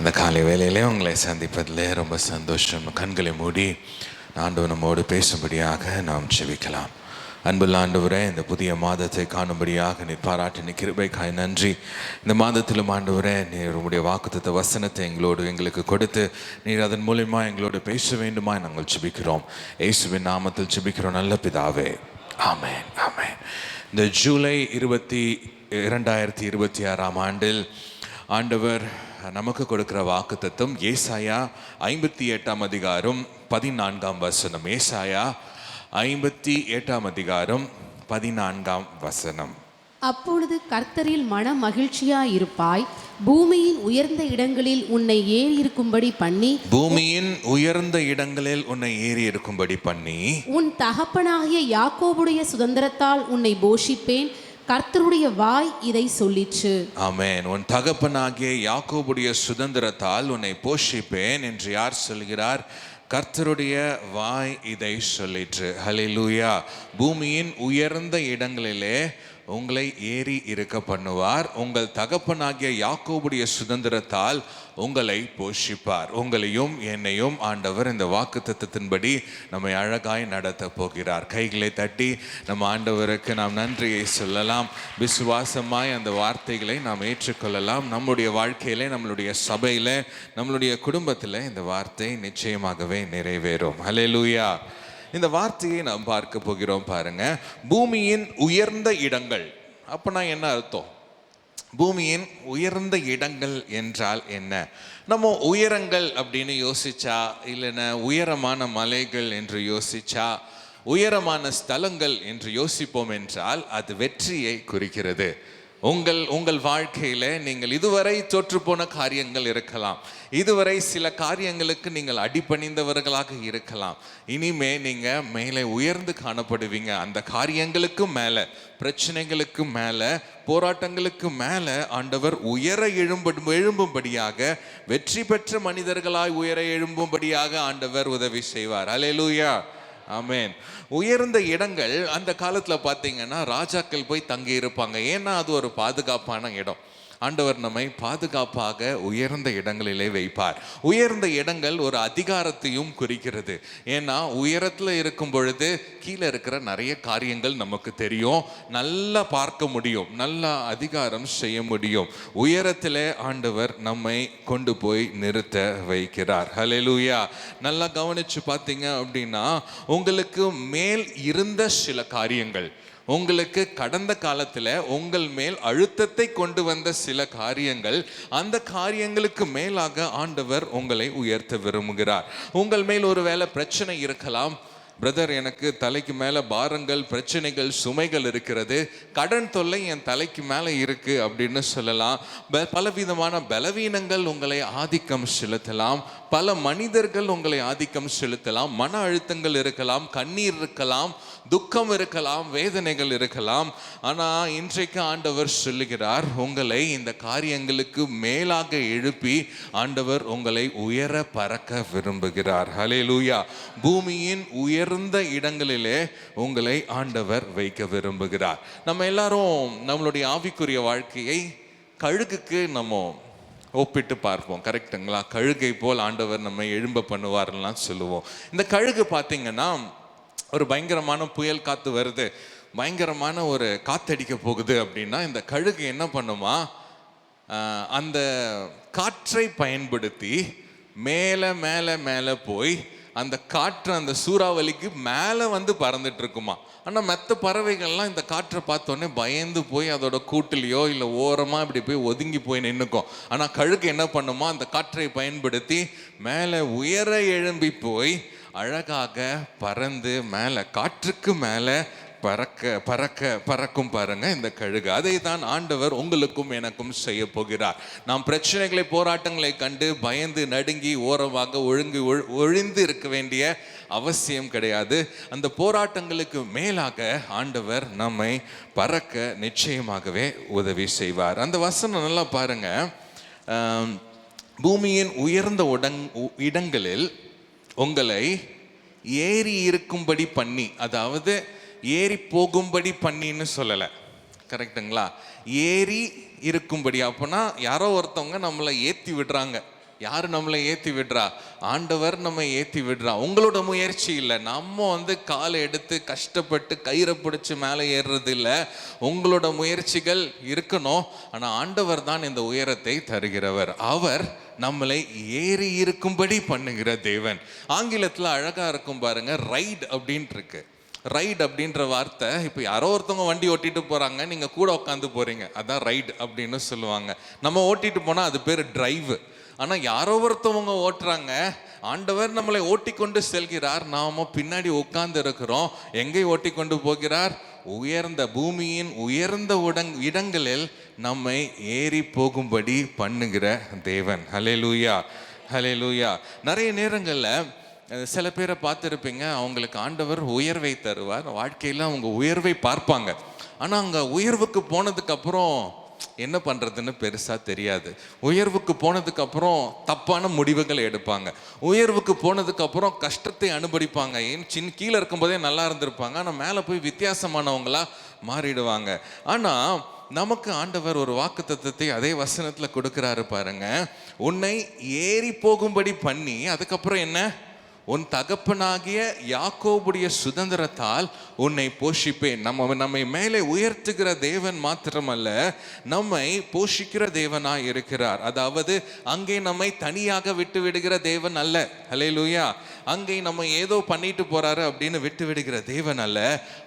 இந்த காலை வேளையிலே உங்களை சந்திப்பதிலே ரொம்ப சந்தோஷம். கண்களை மூடி ஆண்டவர் நம்மோடு பேசும்படியாக நாம் செபிக்கலாம். அன்புள்ள ஆண்டவரே, இந்த புதிய மாதத்தை காணும்படியாக நீர் பாராட்டின கிருபைக்காய் நன்றி. இந்த மாதத்திலும் ஆண்டவரே, நீர் உங்களுடைய வாக்குத்தத்த வசனத்தை எங்களுக்கு கொடுத்து நீர் அதன் மூலமா எங்களோடு பேச வேண்டுமா நாங்கள் செபிக்கிறோம். இயேசுவின் நாமத்தில் செபிக்கிறோம் நல்ல பிதாவே, ஆமென், ஆமென். இந்த ஜூலை 2026 ஆண்டில் ஆண்டவர் நமக்கு கொடுக்கிற வாக்குத்தத்தம் ஏசாயா 58 அதிகாரம் 14 வசனம். ஏசாயா 58 அதிகாரம் 14 வசனம். அப்பொழுது கர்த்தரில் மன மகிழ்ச்சியாயிருப்பாய், பூமியின் உயர்ந்த இடங்களில் உன்னை ஏறி இருக்கும்படி பண்ணி உன் தகப்பனாகிய யாக்கோபுடைய சுதந்திரத்தால் உன்னை போஷிப்பேன். கர்த்தருடைய வாய் இதை சொல்லிற்று. ஆமென். உன் தகப்பனாகிய யாக்கோபுடைய சுதந்திரத்தால் உன்னை போஷிப்பேன் என்று யார் சொல்கிறார்? கர்த்தருடைய வாய் இதை சொல்லிற்று. ஹல்லேலூயா. பூமியின் உயர்ந்த இடங்களிலே உங்களை ஏறி இருக்க பண்ணுவார். உங்கள் தகப்பனாகிய யாக்கோபுடைய சுதந்திரத்தால் உங்களை போஷிப்பார். உங்களையும் என்னையும் ஆண்டவர் இந்த வாக்குத்தத்தத்தின்படி நம்மை அழகாய் நடத்த போகிறார். கைகளை தட்டி நம்ம ஆண்டவருக்கு நாம் நன்றியை சொல்லலாம். விசுவாசமாய் அந்த வார்த்தைகளை நாம் ஏற்றுக்கொள்ளலாம். நம்முடைய வாழ்க்கையிலே, நம்மளுடைய சபையில், நம்மளுடைய குடும்பத்தில் இந்த வார்த்தை நிச்சயமாகவே நிறைவேறும். ஹல்லேலூயா. இந்த வார்த்தையை நாம் பார்க்க போகிறோம். பாருங்க, பூமியின் உயர்ந்த இடங்கள். அப்பனா என்ன அர்த்தம்? பூமியின் உயர்ந்த இடங்கள் என்றால் என்ன? நம்ம உயரங்கள் அப்படின்னு யோசிச்சா, இல்லைன்னா உயரமான மலைகள் என்று யோசிச்சா, உயரமான ஸ்தலங்கள் என்று யோசிப்போம் என்றால் அது வெற்றியை குறிக்கிறது. உங்கள் வாழ்க்கையில் நீங்கள் இதுவரை தோற்று போன காரியங்கள் இருக்கலாம். இதுவரை சில காரியங்களுக்கு நீங்கள் அடிபணிந்தவர்களாக இருக்கலாம். இனிமே நீங்கள் மேலே உயர்ந்து காணப்படுவீங்க. அந்த காரியங்களுக்கு மேலே, பிரச்சனைகளுக்கு மேலே, போராட்டங்களுக்கு மேலே ஆண்டவர் உயர எழும்பும்படியாக, வெற்றி பெற்ற மனிதர்களாய் உயர எழும்பும்படியாக ஆண்டவர் உதவி செய்வார். அல்லேலூயா, ஆமென். உயர்ந்த இடங்கள் அந்த காலத்தில் பார்த்தீங்கன்னா ராஜாக்கள் போய் தங்கி இருப்பாங்க. ஏன்னா அது ஒரு பாதுகாப்பான இடம். ஆண்டவர் நம்மை பாதுகாப்பாக உயர்ந்த இடங்களிலே வைப்பார். உயர்ந்த இடங்கள் ஒரு அதிகாரத்தையும் குறிக்கிறது. ஏன்னா உயரத்தில் இருக்கும் பொழுது கீழே இருக்கிற நிறைய காரியங்கள் நமக்கு தெரியும், நல்லா பார்க்க முடியும், நல்லா அதிகாரம் செய்ய முடியும். உயரத்திலே ஆண்டவர் நம்மை கொண்டு போய் நிறுத்த வைக்கிறார். ஹல்லேலூயா. நல்லா கவனிச்சு பார்த்தீங்க அப்படின்னா, உங்களுக்கு மேல் இருந்த சில காரியங்கள், உங்களுக்கு கடந்த காலத்தில் உங்கள் மேல் அழுத்தத்தை கொண்டு வந்த சில காரியங்கள், அந்த காரியங்களுக்கு மேலாக ஆண்டவர் உங்களை உயர்த்த விரும்புகிறார். உங்கள் மேல் ஒருவேளை பிரச்சனை இருக்கலாம். பிரதர், எனக்கு தலைக்கு மேலே பாரங்கள், பிரச்சனைகள், சுமைகள் இருக்கிறது, கடன் தொல்லை என் தலைக்கு மேலே இருக்கு அப்படின்னு சொல்லலாம். பலவிதமான பலவீனங்கள் உங்களை ஆதிக்கம் செலுத்தலாம். பல மனிதர்கள் உங்களை ஆதிக்கம் செலுத்தலாம். மன அழுத்தங்கள் இருக்கலாம், கண்ணீர் இருக்கலாம், துக்கம் இருக்கலாம், வேதனைகள் இருக்கலாம். ஆனால் இன்றைக்கு ஆண்டவர் சொல்லுகிறார், உங்களை இந்த காரியங்களுக்கு மேலாக எழுப்பி ஆண்டவர் உங்களை உயர பறக்க விரும்புகிறார். ஹல்லேலூயா. பூமியின் உயர்ந்த இடங்களிலே உங்களை ஆண்டவர் வைக்க விரும்புகிறார். நம்ம எல்லாரும் நம்மளுடைய ஆவிக்குரிய வாழ்க்கையை கழுகுக்கு நம்ம ஒப்பிட்டு பார்ப்போம். கரெக்டுங்களா? கழுகை போல் ஆண்டவர் நம்மை எழும்ப பண்ணுவார்லாம் சொல்லுவோம். இந்த கழுகு பார்த்தீங்கன்னா, ஒரு பயங்கரமான புயல் காற்று வருது, பயங்கரமான ஒரு காற்றடிக்க போகுது அப்படின்னா இந்த கழுகு என்ன பண்ணுமா? அந்த காற்றை பயன்படுத்தி மேலே மேலே மேலே போய் அந்த காற்று அந்த சூறாவளிக்கு மேலே வந்து பறந்துட்டு இருக்குமா. ஆனால் மற்ற பறவைகள்லாம் இந்த காற்றை பார்த்தோன்னே பயந்து போய் அதோட கூட்டிலையோ இல்லை ஓரமாக இப்படி போய் ஒதுங்கி போய் நின்றுக்கும். ஆனால் கழுகு என்ன பண்ணுமா? அந்த காற்றை பயன்படுத்தி மேலே உயர எழும்பி போய் அழகாக பறந்து மேலே, காற்றுக்கு மேலே பறக்கும் பாருங்க இந்த கழுகு. அதை தான் ஆண்டவர் உங்களுக்கும் எனக்கும் செய்ய போகிறார். நாம் பிரச்சனைகளை, போராட்டங்களை கண்டு பயந்து நடுங்கி ஓரமாக ஒழிந்து இருக்க வேண்டிய அவசியம் கிடையாது. அந்த போராட்டங்களுக்கு மேலாக ஆண்டவர் நம்மை பறக்க நிச்சயமாகவே உதவி செய்வார். அந்த வசனம் நல்லா பாருங்க. பூமியின் உயர்ந்த இடங்களில் உங்களை ஏறி இருக்கும்படி பண்ணி, அதாவது ஏறி போகும்படி பண்ணின்னு சொல்லலை. கரெக்டுங்களா? ஏறி இருக்கும்படி. அப்போனா யாரோ ஒருத்தவங்க நம்மளை ஏற்றி விடுறாங்க. யார் நம்மளை ஏற்றி விடுறா? ஆண்டவர் நம்ம ஏற்றி விடுறா. உங்களோட முயற்சி இல்லை. நம்ம காலை எடுத்து கஷ்டப்பட்டு கயிறை பிடிச்சி மேலே ஏறுறது இல்லை. உங்களோட முயற்சிகள் இருக்கணும். ஆனால் ஆண்டவர் தான் இந்த உயரத்தை தருகிறவர். அவர் நம்மளை ஏறி இருக்கும்படி பண்ணுகிற தேவன். ஆங்கிலத்தில் அழகா இருக்கும் பாருங்க, ரைட் அப்படின்ட்டு இருக்கு. ரைட் அப்படின்ற வார்த்தை, இப்போ யாரோ ஒருத்தவங்க வண்டி ஓட்டிட்டு போறாங்க, நீங்க கூட உட்காந்து போறீங்க, அதான் ரைட் அப்படின்னு சொல்லுவாங்க. நம்ம ஓட்டிட்டு போனா அது பேர் டிரைவ். ஆனா யாரோ ஒருத்தவங்க ஓட்டுறாங்க, ஆண்டவர் நம்மளை ஓட்டி கொண்டு செல்கிறார், நாம பின்னாடி உட்கார்ந்து இருக்கிறோம். எங்கே ஓட்டி கொண்டு போகிறார்? உயர்ந்த பூமியின் உயர்ந்த இடங்களில் நம்மை ஏறி போகும்படி பண்ணுகிற தேவன். ஹல்லேலூயா, ஹல்லேலூயா. நிறைய நேரங்களில் சில பேரை பார்த்துருப்பீங்க, அவங்களுக்கு ஆண்டவர் உயர்வை தருவார், வாழ்க்கையில் அவங்க உயர்வை பார்ப்பாங்க. ஆனால் அங்கே உயர்வுக்கு போனதுக்கப்புறம் என்ன பண்ணுறதுன்னு பெருசாக தெரியாது. உயர்வுக்கு போனதுக்கப்புறம் தப்பான முடிவுகளை எடுப்பாங்க. உயர்வுக்கு போனதுக்கப்புறம் கஷ்டத்தை அனுபவிப்பாங்க. ஏன் கீழே இருக்கும்போதே நல்லா இருந்திருப்பாங்க, ஆனால் மேலே போய் வித்தியாசமானவங்களா மாறிடுவாங்க. ஆனால் நமக்கு ஆண்டவர் ஒரு வாக்குத்தத்தத்தை அதே வசனத்தில் கொடுக்குறாரு பாருங்க. உன்னை ஏறி போகும்படி பண்ணி, அதுக்கப்புறம் என்ன? உன் தகப்பனாகிய யாக்கோபுடைய சுதந்திரத்தால் உன்னை போஷிப்பேன். நம்மை மேலே உயர்த்துகிற தேவன் மாத்திரமல்ல, நம்மை போஷிக்கிற தேவனாய் இருக்கிறார். அதாவது அங்கே நம்மை தனியாக விட்டு விடுகிற தேவன் அல்ல. ஹல்லேலூயா. அங்கே நம்ம ஏதோ பண்ணிட்டு போறாரு அப்படின்னு விட்டு விடுகிற தேவன் அல்ல.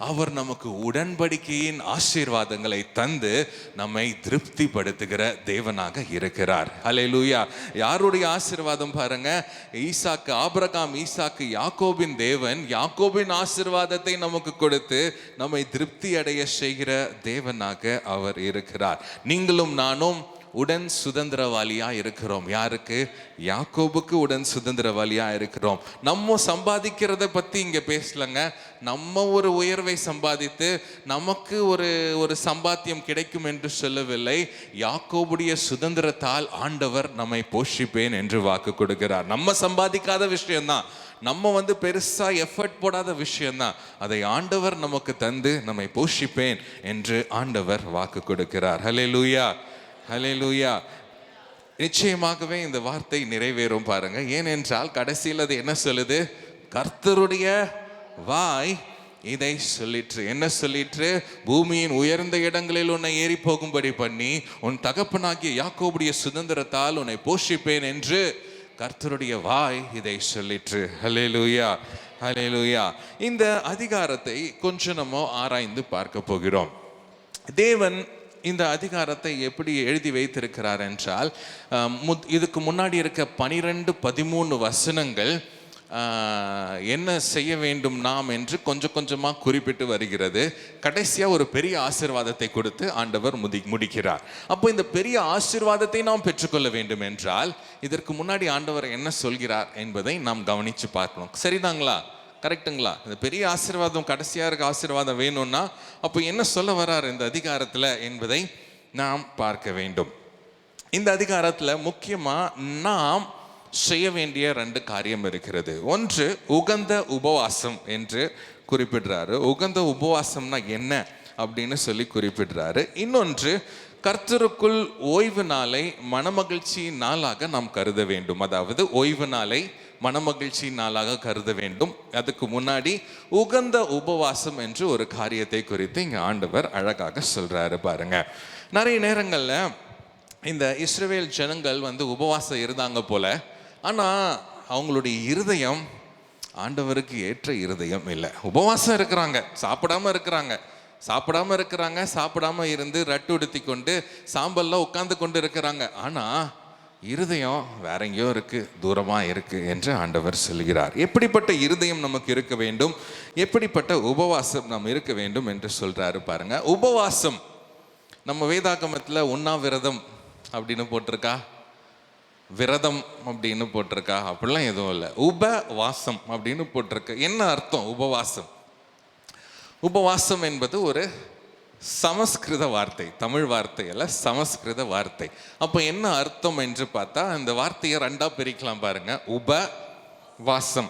அவர் நமக்கு உடன்படிக்கையின் ஆசீர்வாதங்களை தந்து நம்மை திருப்திப்படுத்துகிற தேவனாக இருக்கிறார். ஹல்லேலூயா. யாருடைய ஆசீர்வாதம் பாருங்க? ஈசாக்கு, ஆபிரகாம், ஈசாக்கு, யாக்கோபின் தேவன் யாக்கோபின் ஆசீர்வாதத்தை நமக்கு கொடுத்து நம்மை திருப்தி அடைய செய்கிற தேவனாக அவர் இருக்கிறார். நீங்களும் நானும் உடன் சுதந்திரவாளியா இருக்கிறோம். யாருக்கு? யாக்கோபுக்கு உடன் சுதந்திரவாளியா இருக்கிறோம். நம்ம சம்பாதிக்கிறத பத்தி இங்க பேசலங்க. நம்ம ஒரு உயர்வை சம்பாதித்து நமக்கு ஒரு சம்பாத்தியம் கிடைக்கும் என்று சொல்லவில்லை. யாக்கோபுடைய சுதந்திரத்தால் ஆண்டவர் நம்மை போஷிப்பேன் என்று வாக்கு கொடுக்கிறார். நம்ம சம்பாதிக்காத விஷயம்தான், நம்ம பெருசா எஃபர்ட் போடாத விஷயம்தான், அதை ஆண்டவர் நமக்கு தந்து நம்மை போஷிப்பேன் என்று ஆண்டவர் வாக்கு கொடுக்கிறார். ஹல்லேலூயா, ஹல்லேலூயா. நிச்சயமாகவே இந்த வார்த்தை நிறைவேறும் பாருங்க. ஏனென்றால் கடைசியில் அது என்ன சொல்லுது? கர்த்தருடைய வாய் இதை சொல்லிற்று. என்ன சொல்லிற்று? பூமியின் உயர்ந்த இடங்களில் உன்னை ஏறி போகும்படி பண்ணி உன் தகப்பனாகிய யாக்கோபுடைய சுதந்திரத்தால் உன்னை போஷிப்பேன் என்று கர்த்தருடைய வாய் இதை சொல்லிற்று. ஹல்லேலூயா, ஹல்லேலூயா. இந்த அதிகாரத்தை கொஞ்சம் நம்ம ஆராய்ந்து பார்க்க போகிறோம். தேவன் இந்த அதிகாரத்தை எப்படி எழுதி வைத்திருக்கிறார் என்றால், இதுக்கு முன்னாடி இருக்க 12-13 வசனங்கள் என்ன செய்ய வேண்டும் நாம் என்று கொஞ்சம் கொஞ்சமாக குறிப்பிட்டு வருகிறது. கடைசியாக ஒரு பெரிய ஆசீர்வாதத்தை கொடுத்து ஆண்டவர் முடிக்கிறார். அப்போ இந்த பெரிய ஆசீர்வாதத்தை நாம் பெற்றுக்கொள்ள வேண்டும் என்றால் இதற்கு முன்னாடி ஆண்டவர் என்ன சொல்கிறார் என்பதை நாம் கவனித்து பார்க்கணும். சரிதாங்களா? கரெக்டுங்களா? இந்த பெரிய ஆசீர்வாதம், கடைசியாக இருக்க ஆசீர்வாதம் வேணும்னா அப்போ என்ன சொல்ல வர்றார் இந்த அதிகாரத்தில் என்பதை நாம் பார்க்க வேண்டும். இந்த அதிகாரத்தில் முக்கியமாக நாம் செய்ய வேண்டிய 2 காரியம் இருக்கிறது. ஒன்று, உகந்த உபவாசம் என்று குறிப்பிடுறாரு. உகந்த உபவாசம்னா என்ன அப்படின்னு சொல்லி குறிப்பிடுறாரு. இன்னொன்று, கர்த்தருக்குள் ஓய்வு நாளை மனமகிழ்ச்சி நாளாக நாம் கருத வேண்டும். அதாவது ஓய்வு நாளை மனமகிழ்ச்சி நாளாக கருத வேண்டும். அதுக்கு முன்னாடி உகந்த உபவாசம் என்று ஒரு காரியத்தை குறித்து இங்கே ஆண்டவர் அழகாக சொல்றாரு பாருங்க. நிறைய நேரங்களில் இந்த இஸ்ரவேல் ஜனங்கள் உபவாசம் இருந்தாங்க போல, ஆனால் அவங்களுடைய இருதயம் ஆண்டவருக்கு ஏற்ற இருதயம் இல்லை. உபவாசம் இருக்கிறாங்க, சாப்பிடாம இருக்கிறாங்க, சாப்பிடாம இருந்து ரட்டு உடுத்தி கொண்டு சாம்பல்ல உட்கார்ந்து கொண்டு இருக்கிறாங்க. ஆனால் இருதயம் வேற எங்கேயோ இருக்கு, தூரமா இருக்கு என்று ஆண்டவர் சொல்கிறார். எப்படிப்பட்ட இருதயம் நமக்கு இருக்க வேண்டும், எப்படிப்பட்ட உபவாசம் நாம் இருக்க வேண்டும் என்று சொல்றாரு பாருங்க. உபவாசம் நம்ம வேதாகமத்தில் உண்ணாவிரதம் அப்படின்னு போட்டிருக்கா, விரதம் அப்படின்னு போட்டிருக்கா? அப்படிலாம் எதுவும் இல்லை. உபவாசம் அப்படின்னு போட்டிருக்கு. என்ன அர்த்தம் உபவாசம்? உபவாசம் என்பது ஒரு சமஸ்கிருத வார்த்தை, தமிழ் வார்த்தை அல்ல, சமஸ்கிருத வார்த்தை. அப்போ என்ன அர்த்தம் என்று பார்த்தா அந்த வார்த்தையை 2ஆ பிரிக்கலாம் பாருங்க. உபவாசம்.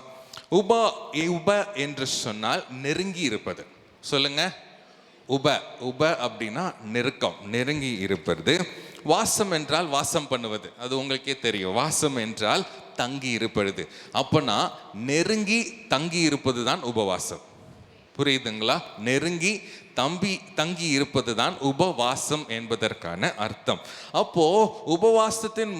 உப என்று சொன்னால் நெருங்கி இருப்பது. சொல்லுங்க. உப அப்படின்னா நெருக்கம், நெருங்கி இருப்பது. வாசம் என்றால் வாசம் பண்ணுவது, அது உங்களுக்கே தெரியும். வாசம் என்றால் தங்கி இருப்பது. அப்பனா நெருங்கி தங்கி இருப்பது தான் உபவாசம். புரியுதுங்களா? நெருங்கி தங்கி இருப்பது தான் உபவாசம் என்பதற்கான அர்த்தம். அப்போ உபவாசத்தின்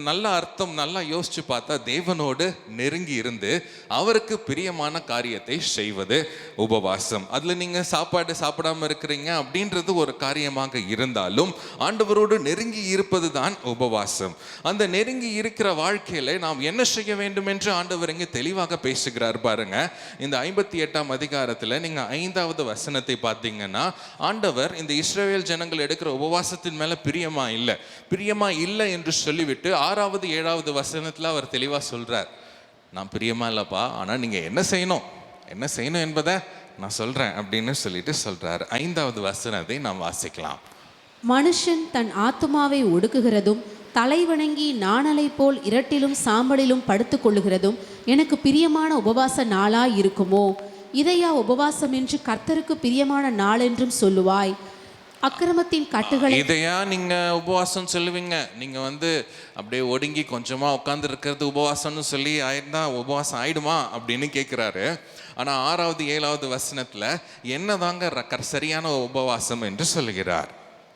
நல்ல அர்த்தம் நல்லா யோசிச்சு பார்த்தா, தேவனோடு நெருங்கி இருந்து அவருக்கு பிரியமான காரியத்தை செய்வது உபவாசம். அதுல நீங்க சாப்பாடு சாப்பிடாம இருக்கிறீங்க அப்படின்றது ஒரு காரியமாக இருந்தாலும் ஆண்டவரோடு நெருங்கி இருப்பது தான் உபவாசம். அந்த நெருங்கி இருக்கிற வாழ்க்கையில நாம் என்ன செய்ய வேண்டும் என்று ஆண்டவர் இங்கே தெளிவாக பேசுகிறார் பாருங்க. இந்த 58ஆம் அதிகாரத்துல நீங்க 5வது வசனத்தை பார்த்தீங்கன்னா, ஆண்டவர் இந்த இஸ்ரவேல் ஜனங்கள் எடுக்கிற உபவாசத்தின் மேல பிரியமா இல்லை என்று சொல்லிவிட்டு 6வது 7வது வசனத்துல அவர் தெளிவா சொல்றார், நான் பிரியமா இல்லப்பா, ஆனா நீங்க என்ன செய்யணும் என்பதை நான் சொல்றேன் அப்படின்னு சொல்லிட்டு சொல்றாரு. 5வது வசனத்தை நாம் வாசிக்கலாம். மனுஷன் தன் ஆத்துமாவை ஒடுக்குகிறதும் தலைவணங்கி நாணலை போல் இரட்டிலும் சாம்பலிலும் படுத்து கொள்ளுகிறதும் எனக்கு பிரியமான உபவாச நாளாய் இருக்குமோ? இதையா உபவாசம் என்று கர்த்தருக்கு பிரியமான நாள் என்றும் சொல்லுவாய்? அக்கிரமத்தின் கட்டுகளை இதையா நீங்க உபவாசம் சொல்லுவீங்க? நீங்க அப்படியே ஒடுங்கி கொஞ்சமா உட்கார்ந்து இருக்கிறது உபவாசம்னு சொல்லி ஆயிருந்தா உபவாசம் ஆயிடுமா அப்படின்னு கேட்கிறாரு. ஆனா 6வது 7வது வசனத்துல என்னதாங்க சரியான உபவாசம் என்று சொல்லுகிறார்.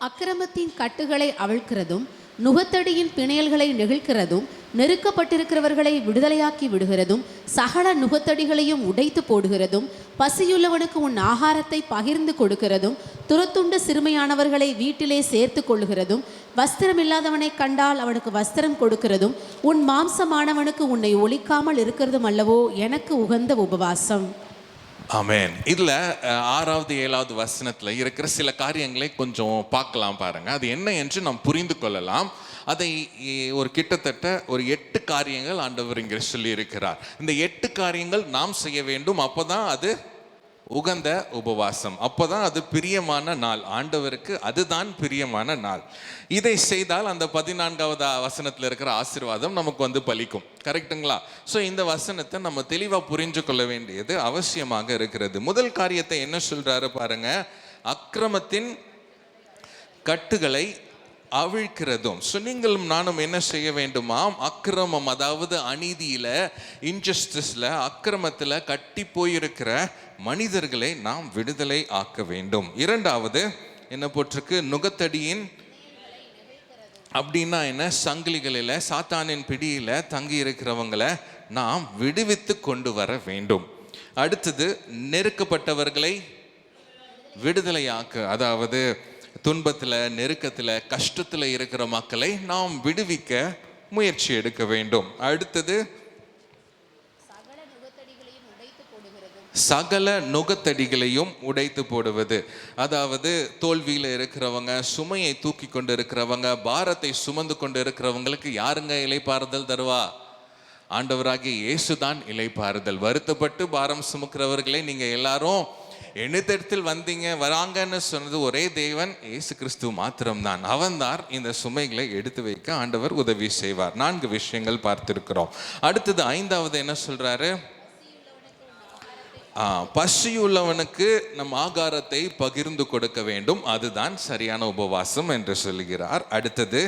அக்கிரமத்தின் கட்டுகளை அவிழ்க்கிறதும் நுகத்தடியின் பிணையல்களை நெகிழ்கிறதும் நெருக்கப்பட்டிருக்கிறவர்களை விடுதலையாக்கி விடுகிறதும் சகல நுகத்தடிகளையும் உடைத்து போடுகிறதும் பசியுள்ளவனுக்கு உன் ஆகாரத்தை பகிர்ந்து கொடுக்கிறதும் துரத்துண்ட சிறுமையானவர்களை வீட்டிலே சேர்த்து கொள்ளுகிறதும் வஸ்திரமில்லாதவனை கண்டால் அவனுக்கு வஸ்திரம் கொடுக்கிறதும் உன் மாம்சமானவனுக்கு உன்னை ஒழிக்காமல் இருக்கிறதும் அல்லவோ எனக்கு உகந்த உபவாசம். ஆமென். இதுல 6வது 7வது வசனத்துல இருக்கிற சில காரியங்களை கொஞ்சம் பார்க்கலாம் பாருங்க. அது என்ன என்று நாம் புரிந்து கொள்ளலாம். அதை கிட்டத்தட்ட ஒரு 8 காரியங்கள் ஆண்டவர் இங்கே சொல்லி இருக்கிறார். இந்த 8 காரியங்கள் நாம் செய்ய வேண்டும். அப்போதான் அது உகந்த உபவாசம், அப்போதான் அது பிரியமான நாள். ஆண்டவருக்கு அதுதான் பிரியமான நாள். இதை செய்தால் அந்த 14வது வசனத்தில் இருக்கிற ஆசீர்வாதம் நமக்கு பலிக்கும். கரெக்டுங்களா? ஸோ இந்த வசனத்தை நம்ம தெளிவாக புரிஞ்சு கொள்ள வேண்டியது அவசியமாக இருக்கிறது. முதல் காரியத்தை என்ன சொல்றாரு பாருங்க, அக்கிரமத்தின் கட்டுகளை அவிழ்க்கிறதும். ஸோ நீங்களும் நானும் என்ன செய்ய வேண்டுமாம்? அக்கிரமம், அதாவது அநீதியில, இன்ஜஸ்டிஸ்ல, அக்கிரமத்துல கட்டி போயிருக்கிற மனிதர்களை நாம் விடுதலை ஆக்க வேண்டும். 2வது என்ன போட்டிருக்கு? நுகத்தடியின் அப்படின்னா என்ன? சங்கிலிகளில, சாத்தானின் பிடியில தங்கி இருக்கிறவங்களை நாம் விடுவித்து கொண்டு வர வேண்டும். அடுத்தது நெருக்கப்பட்டவர்களை விடுதலையாக்க, அதாவது துன்பத்தில், நெருக்கத்தில், கஷ்டத்தில் இருக்கிற மக்களை நாம் விடுவிக்க முயற்சி எடுக்க வேண்டும். அடுத்தது சகல நுகத்தடிகளையும் உடைத்து போடுவது. அதாவது தோல்வியில் இருக்கிறவங்க, சுமையை தூக்கி கொண்டு இருக்கிறவங்க, பாரத்தை சுமந்து கொண்டு இருக்கிறவங்களுக்கு யாருங்க இளைப்பாறுதல் தருவா? ஆண்டவராகிய இயேசுதான் இளைப்பாறுதல். வருத்தப்பட்டு பாரம் சுமக்கிறவர்களை நீங்க எல்லாரும் என்னிடத்தில் வராங்கன்னு சொன்னது ஒரே தேவன் இயேசு கிறிஸ்து மாத்திரம்தான். அவன்தான் இந்த சுமைகளை எடுத்து வைக்க ஆண்டவர் உதவி செய்வார். 4 விஷயங்கள் பார்த்திருக்கிறோம். அடுத்தது 5வது என்ன சொல்றாரு? பசியுள்ளவனுக்கு நம் ஆகாரத்தை பகிர்ந்து கொடுக்க வேண்டும், அதுதான் சரியான உபவாசம் என்று சொல்லுகிறார். அடுத்தது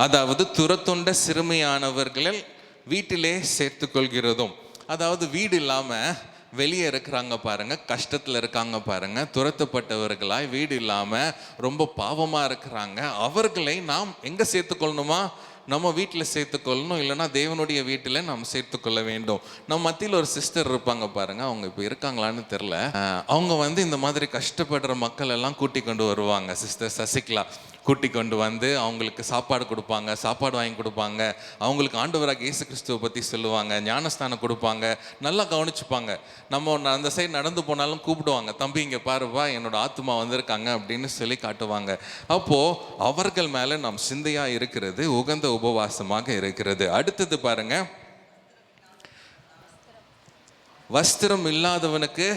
அதாவது துரத்துண்ட சிறுமையானவர்கள் வீட்டிலே சேர்த்து கொள்கிறதும். அதாவது வீடு இல்லாம வெளியே இருக்கிறாங்க பாருங்க, கஷ்டத்துல இருக்காங்க பாருங்க, துரத்தப்பட்டவர்களாய் வீடு இல்லாம ரொம்ப பாவமா இருக்கிறாங்க, அவர்களை நாம் எங்க சேர்த்துக்கொள்ளணுமா? நம்ம வீட்டில் சேர்த்துக்கொள்ளணும், இல்லைன்னா தேவனுடைய வீட்டில் நாம் சேர்த்துக்கொள்ள வேண்டும். நம்ம மத்தியில் ஒரு சிஸ்டர் இருப்பாங்க பாருங்க, அவங்க இப்போ இருக்காங்களான்னு தெரில. அவங்க இந்த மாதிரி கஷ்டப்படுற மக்கள் எல்லாம் கூட்டி கொண்டு வருவாங்க. சிஸ்டர் சசிகலா கூட்டி கொண்டு அவங்களுக்கு சாப்பாடு கொடுப்பாங்க, சாப்பாடு வாங்கி கொடுப்பாங்க, அவங்களுக்கு ஆண்டவராக இயேசு கிறிஸ்துவை பற்றி சொல்லுவாங்க, ஞானஸ்தானம் கொடுப்பாங்க, நல்லா கவனிச்சுப்பாங்க. நம்ம அந்த சைடு நடந்து போனாலும் கூப்பிடுவாங்க, தம்பி இங்கே பாருப்பா என்னோட ஆத்மா வந்திருக்காங்க அப்படின்னு சொல்லி காட்டுவாங்க. அப்போது அவர்கள் மேலே நாம் சிந்தையாக இருக்கிறது உகந்த உபவாசமாக இருக்கிறது. அடுத்தது பாருங்க, வஸ்திரம் இல்லாதவனுக்கு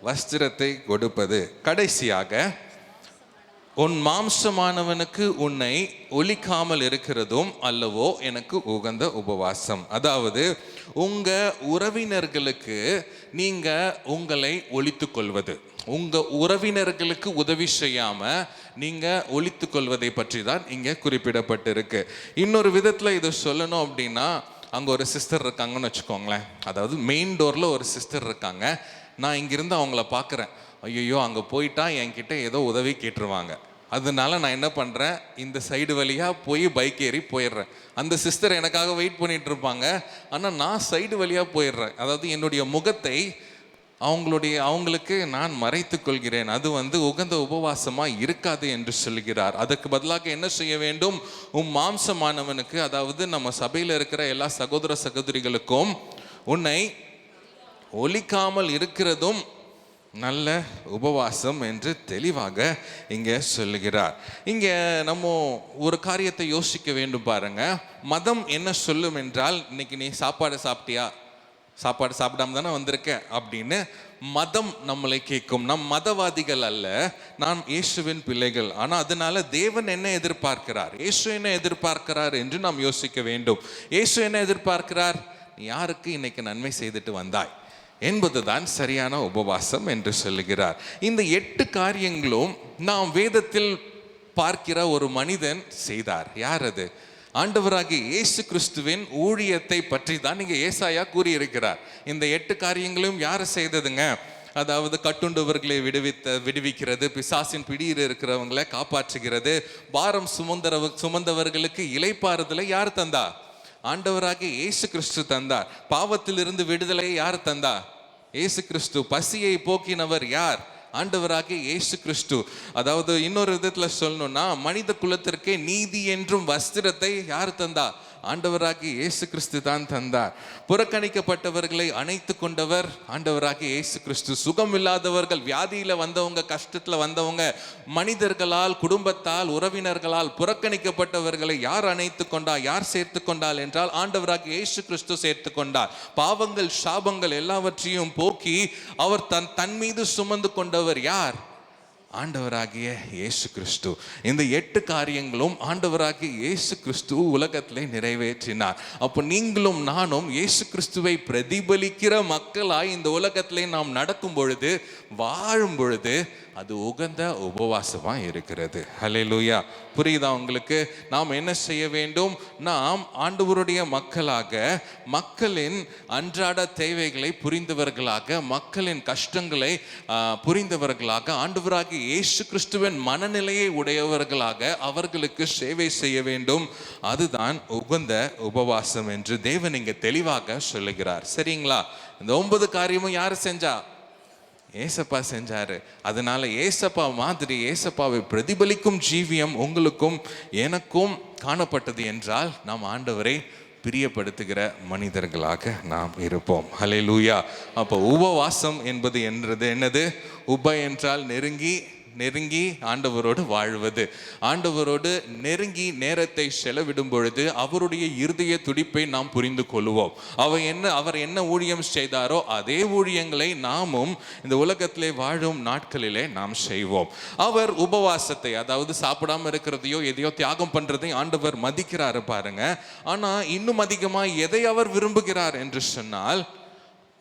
வஸ்திரத்தை கொடுப்பது. கடைசியாக உன் மாம்சமானவனுக்கு உன்னை ஒலிக்காமல் இருக்கிறதும் அல்லவோ எனக்கு உகந்த உபவாசம். அதாவது உங்க உறவினர்களுக்கு நீங்க உங்களை ஒலித்து கொள்வது, உங்க உறவினர்களுக்கு உதவி செய்யாம நீங்க ஒலித்து கொள்வதை பற்றி தான் இங்க குறிப்பிடப்பட்டிருக்கு. இன்னொரு விதத்துல இதை சொல்லணும் அப்படின்னா, அங்க ஒரு சிஸ்டர் இருக்காங்கன்னு வச்சுக்கோங்களேன். அதாவது மெயின் டோர்ல ஒரு சிஸ்டர் இருக்காங்க. நான் இங்கிருந்து அவங்கள பார்க்குறேன். ஐயோ அங்கே போயிட்டா என்கிட்ட ஏதோ உதவி கேட்டுருவாங்க. அதனால நான் என்ன பண்ணுறேன், இந்த சைடு வழியாக போய் பைக் ஏறி போயிடுறேன். அந்த சிஸ்டர் எனக்காக வெயிட் பண்ணிட்டு இருப்பாங்க, ஆனால் நான் சைடு வழியாக போயிடுறேன். அதாவது என்னுடைய முகத்தை அவங்களுக்கு நான் மறைத்து கொள்கிறேன். அது உகந்த உபவாசமாக இருக்காது என்று சொல்கிறார். அதற்கு பதிலாக என்ன செய்ய வேண்டும், மாம்சமானவனுக்கு, அதாவது நம்ம சபையில் இருக்கிற எல்லா சகோதர சகோதரிகளுக்கும் உன்னை ஒலிக்காமல் இருக்கிறதும் நல்ல உபவாசம் என்று தெளிவாக இங்கே சொல்லுகிறார். இங்கே நம்ம ஒரு காரியத்தை யோசிக்க வேண்டும் பாருங்க. மதம் என்ன சொல்லும் என்றால், இன்னைக்கு நீ சாப்பாடு சாப்பிட்டியா, சாப்பாடு சாப்பிடாம தானே வந்திருக்க அப்படின்னு மதம் நம்மளை கேட்கும். நம் மதவாதிகள் அல்ல, நாம் இயேசுவின் பிள்ளைகள். ஆனால் அதனால தேவன் என்ன எதிர்பார்க்கிறார், இயேசு என்ன எதிர்பார்க்கிறார் என்று நாம் யோசிக்க வேண்டும். இயேசு என்ன எதிர்பார்க்கிறார், நீ யாருக்கு இன்னைக்கு நன்மை செய்துட்டு வந்தாய் என்பதுதான் சரியான உபவாசம் என்று சொல்லுகிறார். இந்த 8 காரியங்களும் நாம் வேதத்தில் பார்க்கிற ஒரு மனிதன் செய்தார். யார் அது? ஆண்டவராகிய இயேசு கிறிஸ்துவின் ஊழியத்தை பற்றி தான் இங்கே ஏசாயா கூறியிருக்கிறார். இந்த 8 காரியங்களும் யார் செய்ததுங்க? அதாவது கட்டுண்டவர்களை விடுவிக்கிறது, பிசாசின் பிடியில் இருக்கிறவங்களை காப்பாற்றுகிறது, பாரம் சுமந்தவர்களுக்கு இளைப்பாறுதலை யார் தந்தா? ஆண்டவராகிய இயேசு கிறிஸ்து தந்தார். பாவத்திலிருந்து விடுதலை யார் தந்தா? இயேசு கிறிஸ்து. பசியை போக்கினவர் யார்? ஆண்டவராகிய இயேசு கிறிஸ்து. அதாவது இன்னொரு விதத்துல சொல்லணும்னா, மனித குலத்திற்கே நீதி என்றும் வஸ்திரத்தை யார் தந்தா? ஆண்டவராகிய இயேசு கிறிஸ்து தான் தந்தார். புறக்கணிக்கப்பட்டவர்களை அணைத்து கொண்டவர் ஆண்டவராகிய இயேசு கிறிஸ்து. சுகம் இல்லாதவர்கள், வியாதியில வந்தவங்க, கஷ்டத்துல வந்தவங்க, மனிதர்களால், குடும்பத்தால், உறவினர்களால் புறக்கணிக்கப்பட்டவர்களை யார் அணைத்து கொண்டார், யார் சேர்த்து கொண்டார் என்றால் ஆண்டவராகிய இயேசு கிறிஸ்து சேர்த்து கொண்டார். பாவங்கள், சாபங்கள் எல்லாவற்றையும் போக்கி அவர் தன் மீது சுமந்து கொண்டவர் யார்? ஆண்டவராகிய இயேசு கிறிஸ்து. இந்த 8 காரியங்களும் ஆண்டவராகிய இயேசு கிறிஸ்து உலகத்திலே நிறைவேற்றினார். அப்போ நீங்களும் நானும் இயேசு கிறிஸ்துவை பிரதிபலிக்கிற மக்களாய் இந்த உலகத்திலே நாம் நடக்கும் பொழுது, வாழும் பொழுது, அது உகந்த உபவாசமா இருக்கிறது. ஹல்லேலூயா. புரியுதா உங்களுக்கு? நாம் என்ன செய்ய வேண்டும்? நாம் ஆண்டவருடைய மக்களாக, மக்களின் அன்றாட தேவைகளை புரிந்தவர்களாக, மக்களின் கஷ்டங்களை புரிந்தவர்களாக, ஆண்டவராகிய இயேசு கிறிஸ்துவின் மனநிலையை உடையவர்களாக அவர்களுக்கு சேவை செய்ய வேண்டும். அதுதான் உகந்த உபவாசம் என்று தேவன் இங்க தெளிவாக சொல்லுகிறார். சரிங்களா? இந்த 9 காரியமும் யாரு செஞ்சா? ஏசப்பா செஞ்சாரு. அதனால ஏசப்பா மாதிரி, ஏசப்பாவை பிரதிபலிக்கும் ஜீவியம் உங்களுக்கும் எனக்கும் காணப்பட்டது என்றால் நாம் ஆண்டவரை பிரியப்படுத்துகிற மனிதர்களாக நாம் இருப்போம். ஹல்லேலூயா. அப்போ உபவாசம் என்பது என்னது? உப என்றால் நெருங்கி, நெருங்கி ஆண்டவரோடு வாழ்வது. ஆண்டவரோடு நெருங்கி நேரத்தை செலவிடும் பொழுது அவருடைய இருதய துடிப்பை நாம் புரிந்து கொள்வோம். அவர் என்ன ஊழியம் செய்தாரோ அதே ஊழியங்களை நாமும் இந்த உலகத்திலே வாழும் நாட்களிலே நாம் செய்வோம். அவர் உபவாசத்தை, அதாவது சாப்பிடாம இருக்கிறதையோ எதையோ தியாகம் பண்றதையும் ஆண்டவர் மதிக்கிறாரு பாருங்க. ஆனா இன்னும் அதிகமா எதை அவர் விரும்புகிறார் என்று சொன்னால்,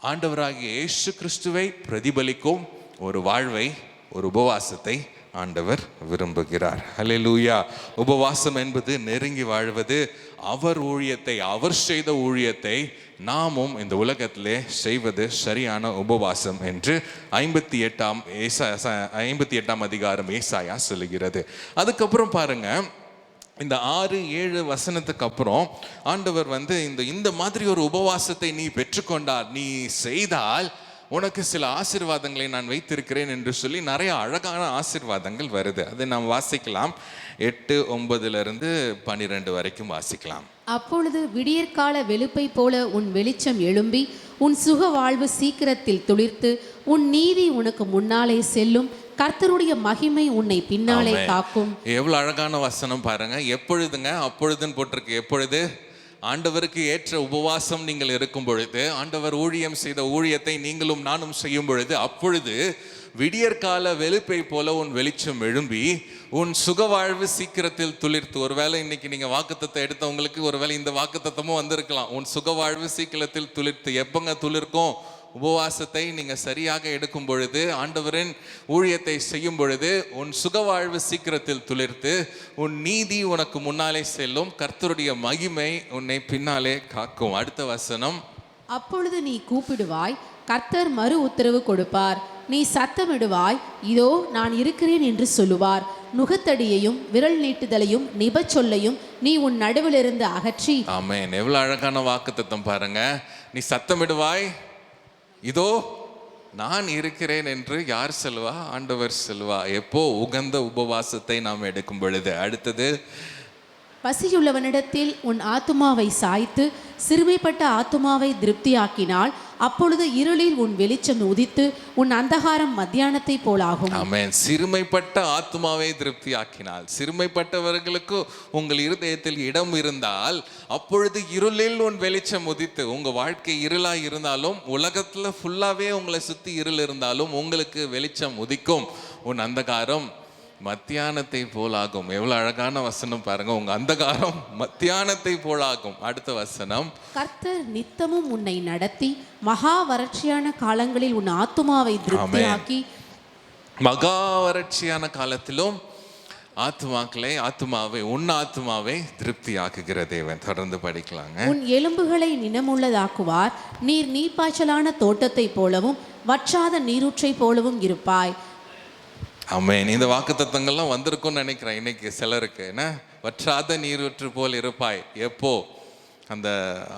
ஆண்டவராகிய இயேசு கிறிஸ்துவை பிரதிபலிக்கும் ஒரு வாழ்வை, ஒரு உபவாசத்தை ஆண்டவர் விரும்புகிறார். ஹல்லேலூயா. உபவாசம் என்பது நெருங்கி வாழ்வது. அவர் ஊழியத்தை, அவர் செய்த ஊழியத்தை நாமும் இந்த உலகத்திலே செய்வது சரியான உபவாசம் என்று 58ஆம் அதிகாரம் ஏசாயா சொல்லுகிறது. அதுக்கப்புறம் பாருங்க, இந்த 6-7 வசனத்துக்கு அப்புறம் ஆண்டவர் இந்த மாதிரி ஒரு உபவாசத்தை நீ பெற்றுக்கொண்டால், நீ செய்தால் உனக்கு சில ஆசீர்வாதங்களை நான் வைத்திருக்கிறேன் என்று சொல்லி நிறைய அழகான ஆசீர்வாதங்கள் வருது. அதை நாம் வாசிக்கலாம். 8:9 வரைக்கும் வாசிக்கலாம். அப்பொழுது விடியற்கால வெளுப்பை போல உன் வெளிச்சம் எழும்பி, உன் சுக வாழ்வு சீக்கிரத்தில் துளிர்த்து, உன் நீதி உனக்கு முன்னாலே செல்லும், கர்த்தருடைய மகிமை உன்னை பின்னாலே காக்கும். எவ்வளவு அழகான வசனம் பாருங்க. எப்பொழுதுங்க? அப்பொழுதுன்னு போட்டிருக்கு. எப்பொழுது? ஆண்டவருக்கு ஏற்ற உபவாசம் நீங்கள் இருக்கும் பொழுது, ஆண்டவர் ஊழியம் செய்த ஊழியத்தை நீங்களும் நானும் செய்யும் பொழுது, அப்பொழுது விடியற்கால வெளுப்பை போல உன் வெளிச்சம் எழும்பி உன் சுகவாழ்வு சீக்கிரத்தில் துளிர்த்து. ஒருவேளை இன்னைக்கு நீங்க வாக்குத்தத்தை எடுத்தவங்களுக்கு ஒருவேளை இந்த வாக்குத்தத்தமும் வந்திருக்கலாம். உன் சுகவாழ்வு சீக்கிரத்தில் துளிர்த்து. எப்பங்க துளிர்க்கும்? உபவாசத்தை நீங்க சரியாக எடுக்கும் பொழுது, ஆண்டவரின் ஊழியத்தை செய்யும் பொழுது உன் சுகவாழ்வு சீக்கிரத்தில் துளிர்த்து, உன் நீதி உனக்கு முன்னாலே செல்லும், கர்த்தருடைய மகிமை உன்னை பின்னாலே காக்கும். அடுத்த வசனம், அப்பொழுது நீ கூப்பிடுவாய், கர்த்தர் மறு உத்தரவு கொடுப்பார். நீ சத்தமிடுவாய், இதோ நான் இருக்கிறேன் என்று சொல்லுவார். நுகத்தடியையும் விரல் நீட்டுதலையும் நிபச்சொல்லையும் நீ உன் நடுவிலிருந்து அகற்றி. ஆமென். எவ்வளவு அழகான வாக்குத்தத்தம் பாருங்க. நீ சத்தமிடுவாய், இதோ நான் இருக்கிறேன் என்று யார் சொல்லுவா? ஆண்டவர் சொல்லுவா. எப்போ? உகந்த உபவாசத்தை நாம் எடுக்கும் பொழுது. அடுத்தது, பசியுள்ளவனிடத்தில் உன் ஆத்துமாவை சாய்த்து சிறுமைப்பட்ட ஆத்துமாவை திருப்தியாக்கினால் அப்பொழுது இருளில் உன் வெளிச்சம் உதித்து உன் அந்தகாரம் மத்தியானத்தை போலாகும். ஆமென். சிறுமைப்பட்ட ஆத்துமாவை திருப்தியாக்கினால், சிறுமைப்பட்டவர்களுக்கு உங்கள் இருதயத்தில் இடம் இருந்தால் அப்பொழுது இருளில் உன் வெளிச்சம் உதித்து, உங்க வாழ்க்கை இருளாய் இருந்தாலும், உலகத்துல ஃபுல்லாவே உங்களை சுத்தி இருள் இருந்தாலும் உங்களுக்கு வெளிச்சம் உதிக்கும். உன் அந்தகாரம் மத்தியானத்தை போலாகும். எவ்வளவு அழகான வசனம் பாருங்க. உங்க அந்தகாரம் மத்தியானத்தை போலாகும். அடுத்த வசனம், கர்த்தர் நித்தமும் உன்னை நடத்தி மகா வறட்சியான காலங்களில் உன் ஆத்துமாவை திருப்தியாக்கி. மகா வறட்சியான காலத்திலும் ஆத்துமாவை உன் ஆத்துமாவை திருப்தியாக்குகிற தேவன். தொடர்ந்து படிக்கலாங்க. உன் எலும்புகளை நினமுள்ளதாக்குவார். நீர் நீர்ப்பாய்ச்சலான தோட்டத்தை போலவும் வற்றாத நீரூற்றை போலவும் இருப்பாய். ஆமென். இந்த வாக்குத்தத்தங்கள்லாம் வந்திருக்கும்னு நினைக்கிறேன் இன்னைக்கு சிலருக்கு. என்ன? வற்றாத நீரூற்று போல் இருப்பாய். எப்போ? அந்த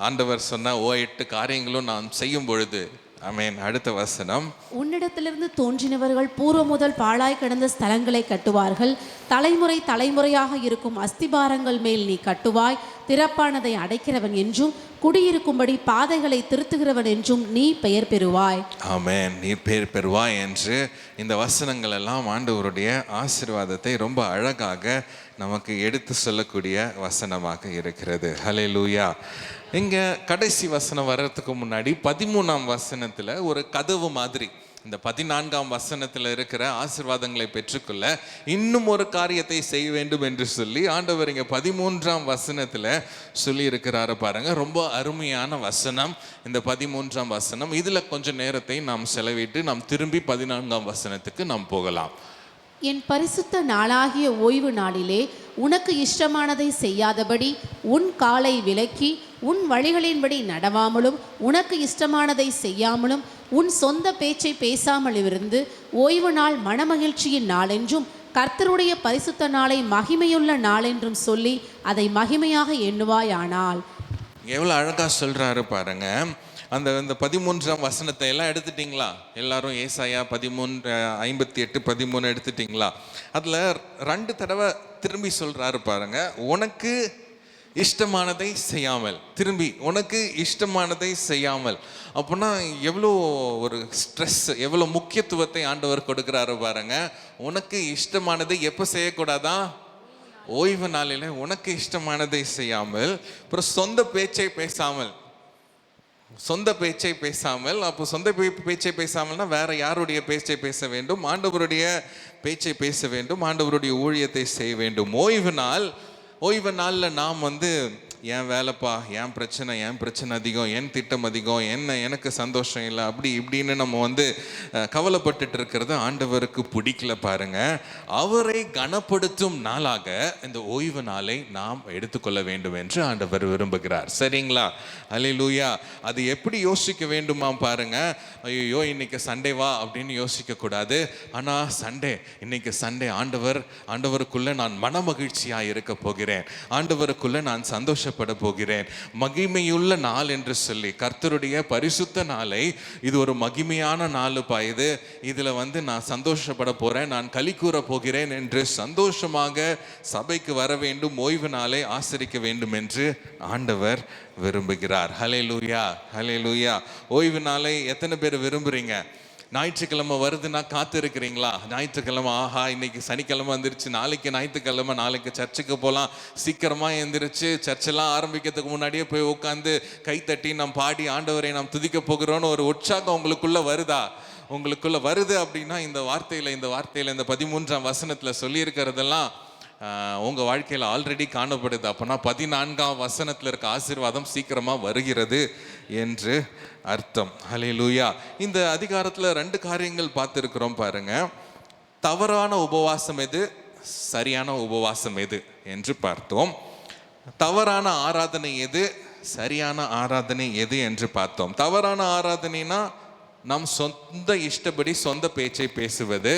ஆண்டவர் சொன்ன 8 காரியங்களும் நாம் செய்யும் பொழுது. ஆமென். அடுத்த வசனம், உன்னிடத்திலிருந்து தோன்றினவர்கள் பூர்வ முதல் பாழாய் கிடந்த ஸ்தலங்களை கட்டுவார்கள். தலைமுறை தலைமுறையாக இருக்கும் அஸ்திபாரங்கள் மேல் நீ கட்டுவாய். திறப்பானதை அடைக்கிறவன் என்றும் குடியிருக்கும்படி பாதைகளை திருத்துகிறவன் என்றும் நீ பெயர் பெறுவாய். ஆமென். நீ பெயர் பெறுவாய் என்று இந்த வசனங்கள் எல்லாம் ஆண்டவருடைய ஆசீர்வாதத்தை ரொம்ப அழகாக நமக்கு எடுத்து சொல்லக்கூடிய வசனமாக இருக்கிறது. ஹல்லேலூயா. இங்க கடைசி வசனம் வர்றதுக்கு முன்னாடி 13ஆம் வசனத்துல ஒரு கதவு மாதிரி, இந்த 14ஆம் வசனத்துல இருக்கிற ஆசீர்வாதங்களை பெற்றுக்கொள்ள இன்னும் ஒரு காரியத்தை செய்ய வேண்டும் என்று சொல்லி ஆண்டவர் இங்க 13ஆம் வசனத்துல சொல்லி இருக்கிறாரு பாருங்க. ரொம்ப அருமையான வசனம் இந்த 13ஆம் வசனம். இதுல கொஞ்சம் நேரத்தை நாம் செலவிட்டு நாம் திரும்பி 14ஆம் வசனத்துக்கு நாம் போகலாம். என் பரிசுத்த நாளாகிய ஓய்வு நாளிலே உனக்கு இஷ்டமானதை செய்யாதபடி உன் காலை விலக்கி உன் வழிகளின்படி நடவாமலும் உனக்கு இஷ்டமானதை செய்யாமலும் உன் சொந்த பேச்சை பேசாமல் இருந்து ஓய்வு நாள் மனமகிழ்ச்சியின் நாளென்றும் கர்த்தருடைய பரிசுத்த நாளை மகிமையுள்ள நாளென்றும் சொல்லி அதை மகிமையாக எண்ணுவாயானால். எவ்வளோ அழகா சொல்றாரு பாருங்க. அந்த 13ஆம் வசனத்தை எல்லாம் எடுத்துட்டிங்களா? எல்லாரும் ஏசாயா 58:13 எடுத்துட்டிங்களா? அதில் 2 தடவை திரும்பி சொல்றாரு பாருங்க. உனக்கு இஷ்டமானதை செய்யாமல், திரும்பி உனக்கு இஷ்டமானதை செய்யாமல். அப்படின்னா எவ்வளோ ஒரு ஸ்ட்ரெஸ், எவ்வளோ முக்கியத்துவத்தை ஆண்டவர் கொடுக்குறாரு பாருங்க. உனக்கு இஷ்டமானதை எப்போ செய்யக்கூடாதான்? ஓய்வு நாளில் உனக்கு இஷ்டமானதை செய்யாமல். அப்புறம் சொந்த பேச்சை பேசாமல். அப்போ சொந்த பேச்சை பேசாமல்னா வேற யாருடைய பேச்சை பேச வேண்டும்? ஆண்டவருடைய பேச்சை பேச வேண்டும். ஆண்டவருடைய ஊழியத்தை செய்ய வேண்டும். ஓய்வு நாளில் நாம் என் வேலைப்பா, என் பிரச்சனை அதிகம், என் திட்டம் அதிகம், எனக்கு சந்தோஷம் இல்லை, அப்படி இப்படின்னு நம்ம கவலைப்பட்டுட்டு இருக்கிறது ஆண்டவருக்கு பிடிக்கல பாருங்க. அவரை கனப்படுத்தும் நாளாக இந்த ஓய்வு நாளை நாம் எடுத்துக்கொள்ள வேண்டும் என்று ஆண்டவர் விரும்புகிறார். சரிங்களா? அல்லேலூயா. அது எப்படி யோசிக்க வேண்டுமா பாருங்க. ஐயோ இன்னைக்கு சண்டேவா அப்படின்னு யோசிக்க கூடாது. ஆனால் இன்னைக்கு சண்டே, ஆண்டவருக்குள்ள நான் மன மகிழ்ச்சியா இருக்க போகிறேன், ஆண்டவருக்குள்ள நான் சந்தோஷப்பட போகிறேன், மகிமையுள்ள நாள் என்று சொல்லி கர்த்தருடைய பரிசுத்த நாளை, இது ஒரு மகிமையான நாளுப்பா, இதுல நான் சந்தோஷப்பட போறேன், நான் களி கூற போகிறேன் என்று சந்தோஷமாக சபைக்கு வர வேண்டும், ஓய்வு நாளை ஆசரிக்க வேண்டும் என்று ஆண்டவர் விரும்புகிறார். ஹல்லேலூயா, ஹல்லேலூயா. ஓய்வு நாளை எத்தனை பேர் விரும்புறீங்க? ஞாயிற்றுக்கிழமை வருதுன்னா காத்து இருக்கிறீங்களா? ஞாயிற்றுக்கிழமை, ஆஹா இன்னைக்கு சனிக்கிழமை வந்துருச்சு, நாளைக்கு ஞாயிற்றுக்கிழமை, நாளைக்கு சர்ச்சுக்கு போகலாம், சீக்கிரமாக எழுந்திரிச்சு சர்ச்செல்லாம் ஆரம்பிக்கிறதுக்கு முன்னாடியே போய் உட்காந்து கைத்தட்டி நாம் பாடி ஆண்டவரை நாம் துதிக்க போகிறோன்னு ஒரு உற்சாகம் உங்களுக்குள்ள வருதா? உங்களுக்குள்ள வருது அப்படின்னா இந்த வார்த்தையில் இந்த 13ஆம் வசனத்தில் சொல்லியிருக்கிறதெல்லாம் உங்கள் வாழ்க்கையில் ஆல்ரெடி காணப்படுது. அப்போனா 14ஆம் வசனத்தில் இருக்க ஆசீர்வாதம் சீக்கிரமாக வருகிறது என்று அர்த்தம். ஹல்லேலூயா. இந்த அதிகாரத்தில் 2 காரியங்கள் பார்த்துருக்குறோம் பாருங்க. தவறான உபவாசம் எது, சரியான உபவாசம் எது என்று பார்த்தோம். தவறான ஆராதனை எது, சரியான ஆராதனை எது என்று பார்த்தோம். தவறான ஆராதனைனா நம் சொந்த இஷ்டப்படி சொந்த பேச்சை பேசுவது,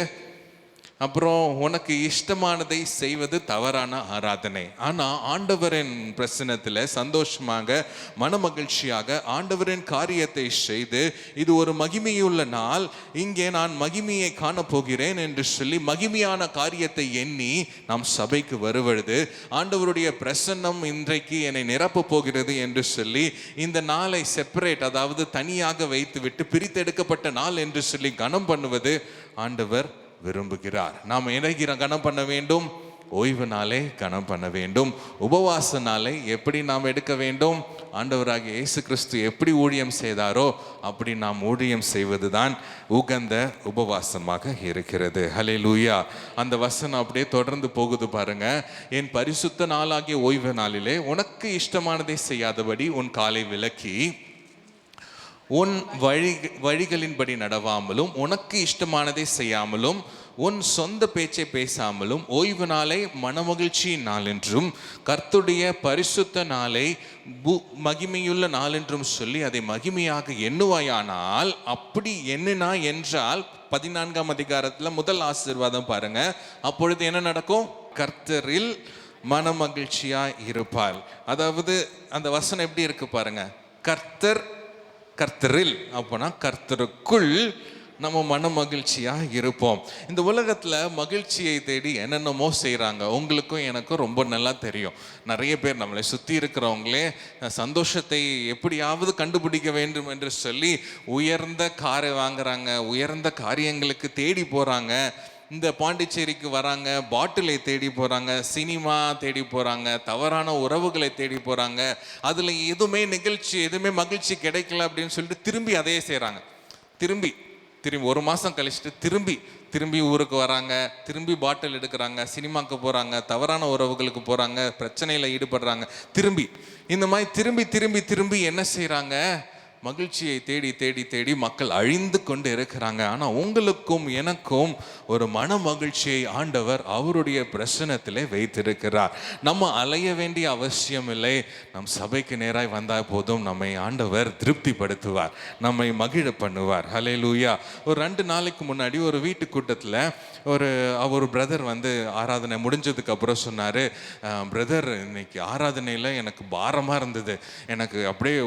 அப்புறம் உனக்கு இஷ்டமானதை செய்வது தவறான ஆராதனை. ஆனால் ஆண்டவரின் பிரசன்னத்தில் சந்தோஷமாக மனமகிழ்ச்சியாக ஆண்டவரின் காரியத்தை செய்து இது ஒரு மகிமையுள்ள நாள், இங்கே நான் மகிமையை காணப்போகிறேன் என்று சொல்லி மகிமையான காரியத்தை எண்ணி நாம் சபைக்கு வருவது, ஆண்டவருடைய பிரசன்னம் இன்றைக்கு என்னை நிரப்ப போகிறது என்று சொல்லி இந்த நாளை செப்பரேட், அதாவது தனியாக வைத்துவிட்டு பிரித்தெடுக்கப்பட்ட நாள் என்று சொல்லி கனம் பண்ணுவது ஆண்டவர் விரும்புகிறார். நாம் எதை கனம் பண்ண வேண்டும்? ஓய்வு நாளை கனம் பண்ண வேண்டும். உபவாச நாளை எப்படி நாம் எடுக்க வேண்டும்? ஆண்டவராகிய இயேசு கிறிஸ்து எப்படி ஊழியம் செய்தாரோ அப்படி நாம் ஊழியம் செய்வதுதான் உகந்த உபவாசமாக இருக்கிறது. ஹல்லேலூயா. அந்த வசனம் அப்படியே தொடர்ந்து போகுது பாருங்க. என் பரிசுத்த நாளாகிய ஓய்வு நாளிலே உனக்கு இஷ்டமானதை செய்யாதபடி உன் காலை விலக்கி உன் வழிகளின்படி நடவாமலும் உனக்கு இஷ்டமானதை செய்யாமலும் உன் சொந்த பேச்சை பேசாமலும் ஓய்வு நாளை மனமகிழ்ச்சியின் நாள் என்றும் கர்த்தருடைய பரிசுத்த நாளை மகிமையுள்ள நாள் என்றும் சொல்லி அதை மகிமையாக எண்ணுவாயானால், அப்படி எண்ணினா என்றால் 14ஆம் அதிகாரத்தில் முதல் ஆசீர்வாதம் பாருங்க. அப்பொழுது என்ன நடக்கும்? கர்த்தரில் மனமகிழ்ச்சியாய் இருப்பாள். அதாவது அந்த வசனம் எப்படி இருக்கு பாருங்க. கர்த்தரில், அப்போனா கர்த்தருக்குள் நம்ம மன மகிழ்ச்சியாக இருப்போம். இந்த உலகத்தில் மகிழ்ச்சியை தேடி என்னென்னமோ செய்கிறாங்க. உங்களுக்கும் எனக்கும் ரொம்ப நல்லா தெரியும். நிறைய பேர் நம்மளை சுற்றி இருக்கிறவங்களே சந்தோஷத்தை எப்படியாவது கண்டுபிடிக்க வேண்டும் என்று சொல்லி உயர்ந்த காரை வாங்குறாங்க, உயர்ந்த காரியங்களுக்கு தேடி போகிறாங்க. இந்த பாண்டிச்சேரிக்கு வராங்க, பாட்டிலை தேடி போகிறாங்க, சினிமா தேடி போகிறாங்க, தவறான உறவுகளை தேடி போகிறாங்க. அதில் எதுவுமே மகிழ்ச்சி கிடைக்கல அப்படின்னு சொல்லிட்டு திரும்பி அதையே செய்கிறாங்க. திரும்பி 1 மாதம் கழிச்சுட்டு திரும்பி ஊருக்கு வராங்க, திரும்பி பாட்டில் எடுக்கிறாங்க, சினிமாவுக்கு போகிறாங்க, தவறான உறவுகளுக்கு போகிறாங்க, பிரச்சனையில் ஈடுபடுறாங்க. இந்த மாதிரி திரும்பி என்ன செய்கிறாங்க? மகிழ்ச்சியை தேடி மக்கள் அழிந்து கொண்டு இருக்கிறாங்க. ஆனால் உங்களுக்கும் எனக்கும் ஒரு மன மகிழ்ச்சியை ஆண்டவர் அவருடைய பிரசன்னத்திலே வைத்திருக்கிறார். நம்ம அலைய வேண்டிய அவசியம் இல்லை. நம் சபைக்கு நேராய் வந்தால் போதும், நம்மை ஆண்டவர் திருப்திப்படுத்துவார், நம்மை மகிழ பண்ணுவார். ஹல்லேலூயா. ஒரு 2 நாளைக்கு முன்னாடி ஒரு வீட்டு கூட்டத்தில் ஒரு பிரதர் ஆராதனை முடிஞ்சதுக்கு அப்புறம் சொன்னார், பிரதர் இன்னைக்கு ஆராதனையில் எனக்கு பாரமாக இருந்தது, எனக்கு அப்படியே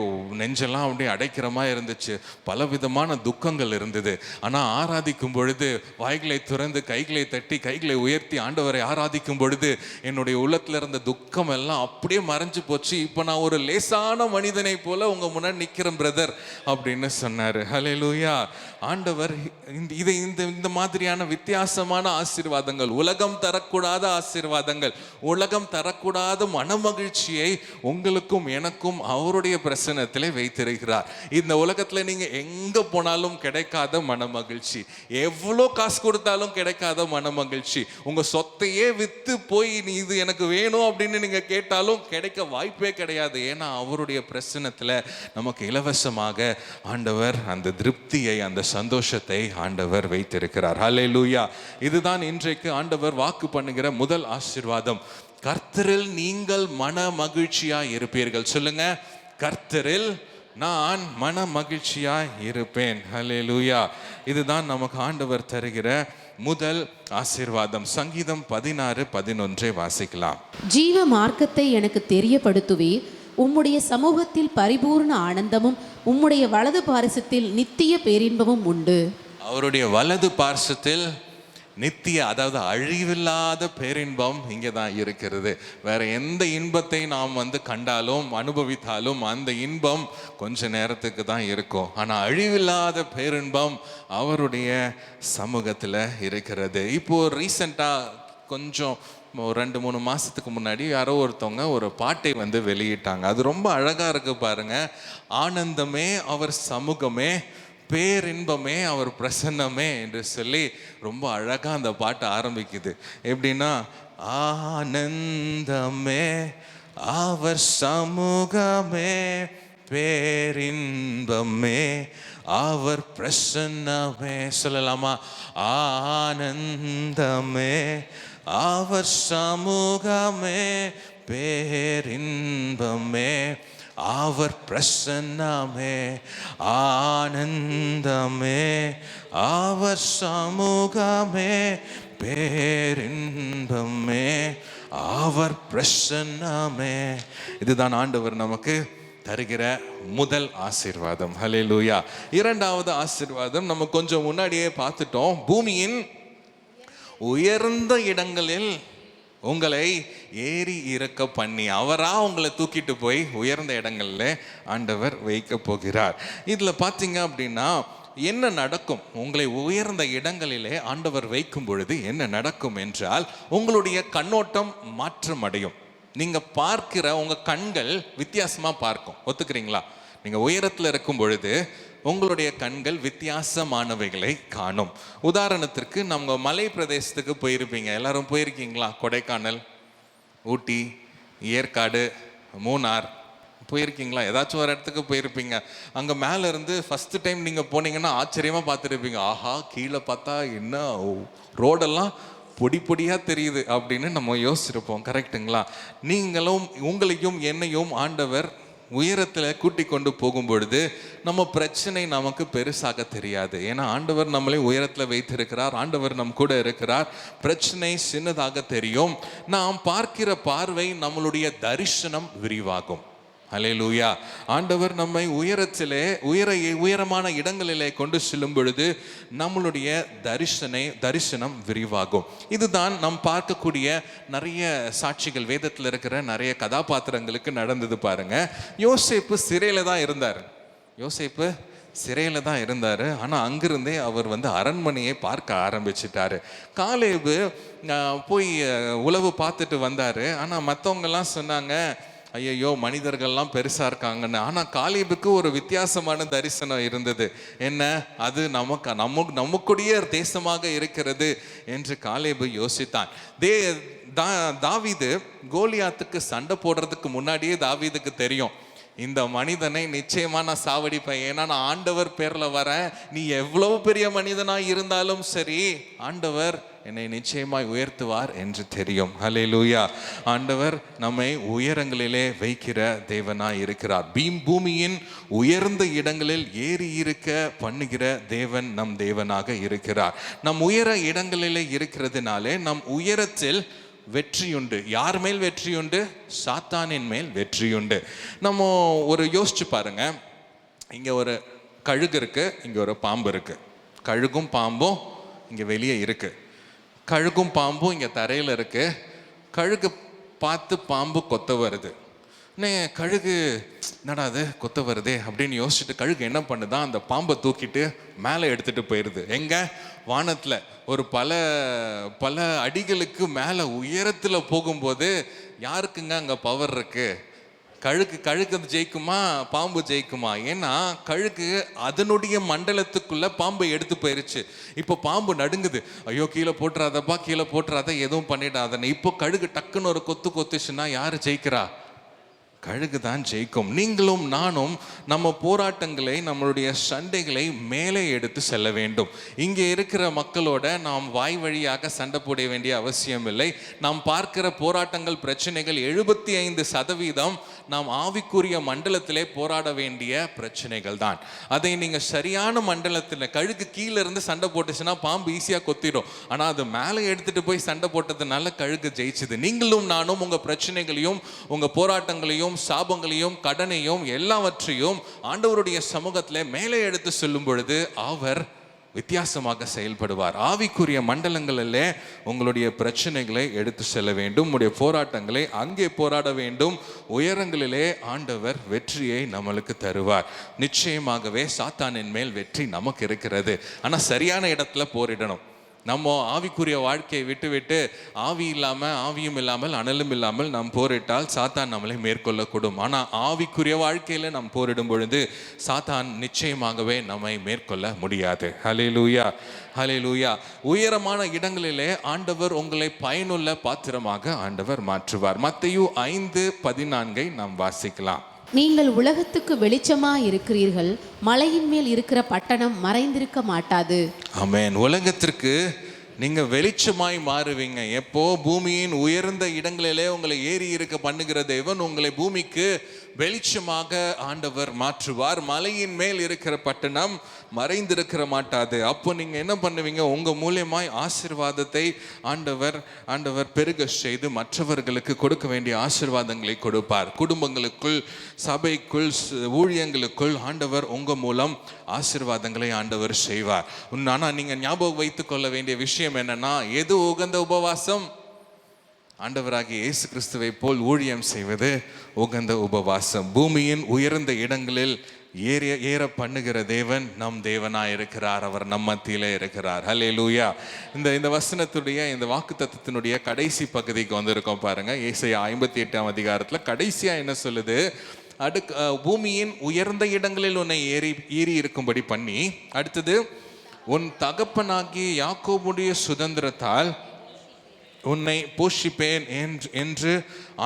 நெஞ்செல்லாம் அப்படியே அடைக்கிறமா இருந்துச்சு, பலவிதமான துக்கங்கள் இருந்தது. ஆனால் ஆராதிக்கும் பொழுது வாய்களை துறந்து கைகளை தட்டி கைகளை உயர்த்தி ஆண்டவரை ஆராதிக்கும் பொழுது என்னுடைய உள்ளத்தில் இருந்த துக்கம் எல்லாம் அப்படியே மறைஞ்சு போச்சு. இப்போ நான் ஒரு லேசான மனிதனை போல உங்க முன்னாடி நிற்கிறேன் பிரதர் அப்படின்னு சொன்னார். ஹல்லேலூயா. ஆண்டவர் இந்த மாதிரியான வித்தியாசமான ஆசீர்வாதங்கள், உலகம் தரக்கூடாத ஆசீர்வாதங்கள், உலகம் தரக்கூடாத மனமகிழ்ச்சியை உங்களுக்கும் எனக்கும் அவருடைய பிரசன்னத்திலே வைத்திருக்கிறார். இந்த உலகத்தில் நீங்க எங்க போனாலும் கிடைக்காத மனமகிழ்ச்சி, எவ்வளோ காசு கொடுத்தாலும் கிடைக்காத மனமகிழ்ச்சி, உங்க சொத்தையே வித்து போய் நீ இது எனக்கு வேணும் அப்படின்னு நீங்க கேட்டாலும் கிடைக்க வாய்ப்பே கிடையாது. ஏன்னா அவருடைய பிரசன்னத்தில் நமக்கு இலவசமாக ஆண்டவர் அந்த திருப்தியை, அந்த சந்தோஷத்தை ஆண்டவர் வைத்திருக்கிறார். ஹல்லேலூயா. இதுதான் இன்றைக்கு ஆண்டவர் வாக்கு பண்ணுகிற முதல் ஆசீர்வாதம். கர்த்தரில் நீங்கள் மன மகிழ்ச்சியாய் இருப்பீர்கள். சொல்லுங்க, கர்த்தரில் நான் மன மகிழ்ச்சியாய் இருப்பேன். ஹல்லேலூயா. இதுதான் நமக்கு ஆண்டவர் தருகிற முதல் ஆசீர்வாதம். சங்கீதம் 16:11 வாசிக்கலாம். ஜீவ மார்க்கத்தை எனக்கு தெரியப்படுத்துவீர், உம்முடைய சமூகத்தில் பரிபூர்ண ஆனந்தமும் உம்முடைய வலது பார்சத்தில் நித்திய பேரின்பமும் உண்டு. அவருடைய வலது பார்சத்தில் நித்திய, அதாவது அழிவில்லாத பேரின்பம் இங்கே தான் இருக்கிறது. வேற எந்த இன்பத்தை நாம் கண்டாலும் அனுபவித்தாலும் அந்த இன்பம் கொஞ்ச நேரத்துக்கு தான் இருக்கும். ஆனால் அழிவில்லாத பேரின்பம் அவருடைய சமூகத்தில் இருக்கிறது. இப்போ ரீசெண்டாக கொஞ்சம் 2-3 மாதத்துக்கு முன்னாடி யாரோ ஒருத்தவங்க ஒரு பாட்டை வெளியிட்டாங்க. அது ரொம்ப அழகாக இருக்கு பாருங்க. ஆனந்தமே அவர் சமூகமே பேரின்பமே அவர் பிரசன்னமே என்று சொல்லி ரொம்ப அழகா அந்த பாட்டு ஆரம்பிக்குது. எப்படின்னா, ஆனந்தமே அவர் சமூகமே, பேரின்பமே அவர் பிரசன்னமே. சொல்லலாமா? ஆனந்தமே அவர் சமூகமே, பேரின்பமே அவர் பிரசன்னமே. ஆனந்தமே அவர் சமூகமே, பேரின்பமே அவர் பிரசன்னமே. இதுதான் ஆண்டவர் நமக்கு தருகிற முதல் ஆசீர்வாதம். ஹல்லேலூயா. இரண்டாவது ஆசீர்வாதம் நம்ம கொஞ்சம் முன்னாடியே பார்த்துட்டோம். பூமியின் உயர்ந்த இடங்களில் உங்களை ஏறி இறக்க பண்ணி, அவரா உங்களை தூக்கிட்டு போய் உயர்ந்த இடங்கள்ல ஆண்டவர் வைக்க போகிறார். இதுல பார்த்தீங்க அப்படின்னா என்ன நடக்கும்? உங்களை உயர்ந்த இடங்களிலே ஆண்டவர் வைக்கும் பொழுது என்ன நடக்கும் என்றால், உங்களுடைய கண்ணோட்டம் மாற்றம் அடையும். நீங்க பார்க்கிற உங்க கண்கள் வித்தியாசமா பார்க்கும். ஒத்துக்கிறீங்களா? நீங்க உயரத்துல இருக்கும் பொழுது உங்களுடைய கண்கள் வித்தியாசமானவைகளை காணும். உதாரணத்திற்கு, நம்ம மலை பிரதேசத்துக்கு போயிருப்பீங்க. எல்லாரும் போயிருக்கீங்களா? கொடைக்கானல், ஊட்டி, ஏற்காடு, மூணார் போயிருக்கீங்களா? ஏதாச்சும் ஒரு இடத்துக்கு போயிருப்பீங்க. அங்கே மேலே இருந்து ஃபஸ்ட்டு டைம் நீங்கள் போனீங்கன்னா ஆச்சரியமாக பார்த்துருப்பீங்க. ஆஹா, கீழே பார்த்தா என்ன ரோடெல்லாம் பொடி பொடியாக தெரியுது அப்படின்னு நம்ம யோசிச்சிருப்போம். கரெக்டுங்களா? நீங்களும் உங்களையும் என்னையும் ஆண்டவர் உயரத்தில் கூட்டி கொண்டு போகும் பொழுது நம்ம பிரச்சனை நமக்கு பெருசாக தெரியாது. ஏன்னா ஆண்டவர் நம்மளை உயரத்தில் வைத்திருக்கிறார். ஆண்டவர் நம் கூட இருக்கிறார். பிரச்சனை சின்னதாக தெரியும். நாம் பார்க்கிற பார்வை, நம்மளுடைய தரிசனம் விரிவாகும். ஹல்லேலூயா. ஆண்டவர் நம்மை உயரத்திலே உயரமான இடங்களிலே கொண்டு செல்லும் பொழுது நம்மளுடைய தரிசனம் விரிவாகும். இதுதான் நாம் பார்க்கக்கூடிய நிறைய சாட்சிகள், வேதத்தில் இருக்கிற நிறைய கதாபாத்திரங்களுக்கு நடந்தது. பாருங்க, யோசேப்பு சிறையில தான் இருந்தார். யோசேப்பு சிறையில தான் இருந்தார். ஆனால் அங்கிருந்தே அவர் அரண்மனையை பார்க்க ஆரம்பிச்சிட்டாரு. காலேபு போய் உளவு பார்த்துட்டு வந்தார். ஆனால் மற்றவங்கெல்லாம் சொன்னாங்க, ஐயோ மனிதர்கள்லாம் பெருசாக இருக்காங்கன்னு. ஆனால் காலேபுக்கு ஒரு வித்தியாசமான தரிசனம் இருந்தது. என்ன? அது நமக்குடைய தேசமாக இருக்கிறது என்று காலேபு யோசித்தான். தாவீது கோலியாத்துக்கு சண்டை போடுறதுக்கு முன்னாடியே தாவீதுக்கு தெரியும், இந்த மனிதனை நிச்சயமா நான் சாவடிப்பேன். ஏன்னா நான் ஆண்டவர் பேர்ல வரேன். நீ எவ்வளவு பெரிய மனிதனாய் இருந்தாலும் சரி, ஆண்டவர் என்னை நிச்சயமாய் உயர்த்துவார் என்று தெரியும். ஹல்லேலூயா. ஆண்டவர் நம்மை உயரங்களிலே வைக்கிற தேவனாய் இருக்கிறார். பூமியின் உயர்ந்த இடங்களில் ஏறி இருக்க பண்ணுகிற தேவன் நம் தேவனாக இருக்கிறார். நம் உயர இடங்களிலே இருக்கிறதுனாலே நம் உயரத்தில் வெற்றியுண்டு. யார் மேல் வெற்றியுண்டு? சாத்தானின் மேல் வெற்றியுண்டு. நம்ம ஒரு யோசிச்சு பாருங்க, இங்க ஒரு கழுகு இருக்கு, இங்க ஒரு பாம்பு இருக்கு. கழுகும் பாம்பும் இங்க வெளியே இருக்கு. கழுகும் பாம்பும் இங்க தரையில இருக்கு. கழுகு பார்த்து பாம்பு கொத்த வருது. கழுகு என்னடா அது கொத்த வருதே அப்படின்னு யோசிச்சுட்டு கழுகு என்ன பண்ணுதான், அந்த பாம்பை தூக்கிட்டு மேலே எடுத்துட்டு போயிடுது. எங்க? வானத்துல ஒரு பல அடிகளுக்கு மேலே உயரத்துல போகும்போது யாருக்குங்க அங்க பவர் இருக்கு? கழுகு ஜெயிக்குமா பாம்பு ஜெயிக்குமா? ஏன்னா கழுகு அதனுடைய மண்டலத்துக்குள்ள பாம்பை எடுத்து போயிருச்சு. இப்போ பாம்பு நடுங்குது, ஐயோ கீழே போட்டுறாதப்பா, கீழே போட்டுறாத, எதுவும் பண்ணிடாதன்னு. இப்போ கழுகு டக்குன்னு ஒரு கொத்துச்சுன்னா யாரு ஜெயிக்கிறா? கழுகு தான் ஜெயிக்கும். நீங்களும் நானும் நம்ம போராட்டங்களை, நம்மளுடைய சண்டைகளை மேலே எடுத்து செல்ல வேண்டும். இங்கே இருக்கிற மக்களோட நாம் வாய் வழியாக சண்டை போட வேண்டிய அவசியம் இல்லை. நாம் பார்க்கிற போராட்டங்கள், பிரச்சனைகள் 75% நாம் ஆவிக்குரிய மண்டலத்திலே போராட வேண்டிய பிரச்சனைகள் தான். அதை நீங்க சரியான மண்டலத்தில், கழுகு கீழே இருந்து சண்டை போட்டுச்சுன்னா பாம்பு ஈஸியா கொத்திடும். ஆனா அது மேலே எடுத்துட்டு போய் சண்டை போட்டதுனால கழுகு ஜெயிச்சுது. நீங்களும் நானும் உங்க பிரச்சனைகளையும், உங்க போராட்டங்களையும், சாபங்களையும், கடனையும், எல்லாவற்றையும் ஆண்டவருடைய சமூகத்தில் மேலே எடுத்து செல்லும் பொழுது அவர் வித்தியாசமாக செயல்படுவார். ஆவிக்குரிய மண்டலங்களிலே உங்களுடைய பிரச்சனைகளை எடுத்து செல்ல வேண்டும். உங்களுடைய போராட்டங்களை அங்கே போராட வேண்டும். உயரங்களிலே ஆண்டவர் வெற்றியை நம்மளுக்கு தருவார். நிச்சயமாகவே சாத்தானின் மேல் வெற்றி நமக்கு இருக்கிறது. ஆனால் சரியான இடத்துல போரிடணும். நம்ம ஆவிக்குரிய வாழ்க்கையை விட்டு ஆவியும் இல்லாமல் அனலும் இல்லாமல் நாம் போரிட்டால் சாத்தான் நம்மளை மேற்கொள்ளக்கூடும். ஆனால் ஆவிக்குரிய வாழ்க்கையில் நாம் போரிடும் பொழுது சாத்தான் நிச்சயமாகவே நம்மை மேற்கொள்ள முடியாது. ஹல்லேலூயா, ஹல்லேலூயா. உயரமான இடங்களிலே ஆண்டவர் உங்களை பயனுள்ள பாத்திரமாக ஆண்டவர் மாற்றுவார். மத்தேயு 5:14 நாம் வாசிக்கலாம். நீங்கள் உலகத்துக்கு வெளிச்சமாய் இருக்கிறீர்கள், மலையின் மேல் இருக்கிற பட்டணம் மறைந்திருக்க மாட்டாது. ஆமென். உலகத்திற்கு நீங்க வெளிச்சமாய் மாறுவீங்க. எப்போ? பூமியின் உயர்ந்த இடங்களிலே உங்களை ஏறி இருக்க பண்ணுகிற தேவன் உங்களை பூமிக்கு வெளிச்சமாக ஆண்டவர் மாற்றுவார். மலையின் மேல் இருக்கிற பட்டணம் மறைந்திருக்கிற மாட்டாது. அப்போ நீங்க என்ன பண்ணுவீங்க? உங்க மூலியமாய் ஆசீர்வாதத்தை ஆண்டவர் பெருக செய்து மற்றவர்களுக்கு கொடுக்க வேண்டிய ஆசீர்வாதங்களை கொடுப்பார். குடும்பங்களுக்குள், சபைக்குள், ஊழியங்களுக்குள் ஆண்டவர் உங்க மூலம் ஆசீர்வாதங்களை ஆண்டவர் செய்வார். ஆனா நீங்க ஞாபகம் வைத்துக் கொள்ள வேண்டிய விஷயம் என்னன்னா, எது உகந்த உபவாசம்? ஆண்டவராகிய இயேசு கிறிஸ்துவை போல் ஊழியம் செய்வது உகந்த உபவாசம். பூமியின் உயர்ந்த இடங்களில் ஏற பண்ணுகிற தேவன் நம் தேவனாய் இருக்கிறார். அவர் நம் மத்தியிலே இருக்கிறார். ஹல்லேலூயா. இந்த வசனத்துடைய இந்த வாக்குத்தத்தத்தினுடைய கடைசி பகுதிக்கு வந்திருக்கோம் பாருங்க. ஏசாயா 58ஆம் அதிகாரத்தில் கடைசியா என்ன சொல்லுது? பூமியின் உயர்ந்த இடங்களில் உன்னை ஏறி இருக்கும்படி பண்ணி, அடுத்தது உன் தகப்பனாகிய யாக்கோபுடைய சுதந்திரத்தால் உன்னை போஷிப்பேன் என்று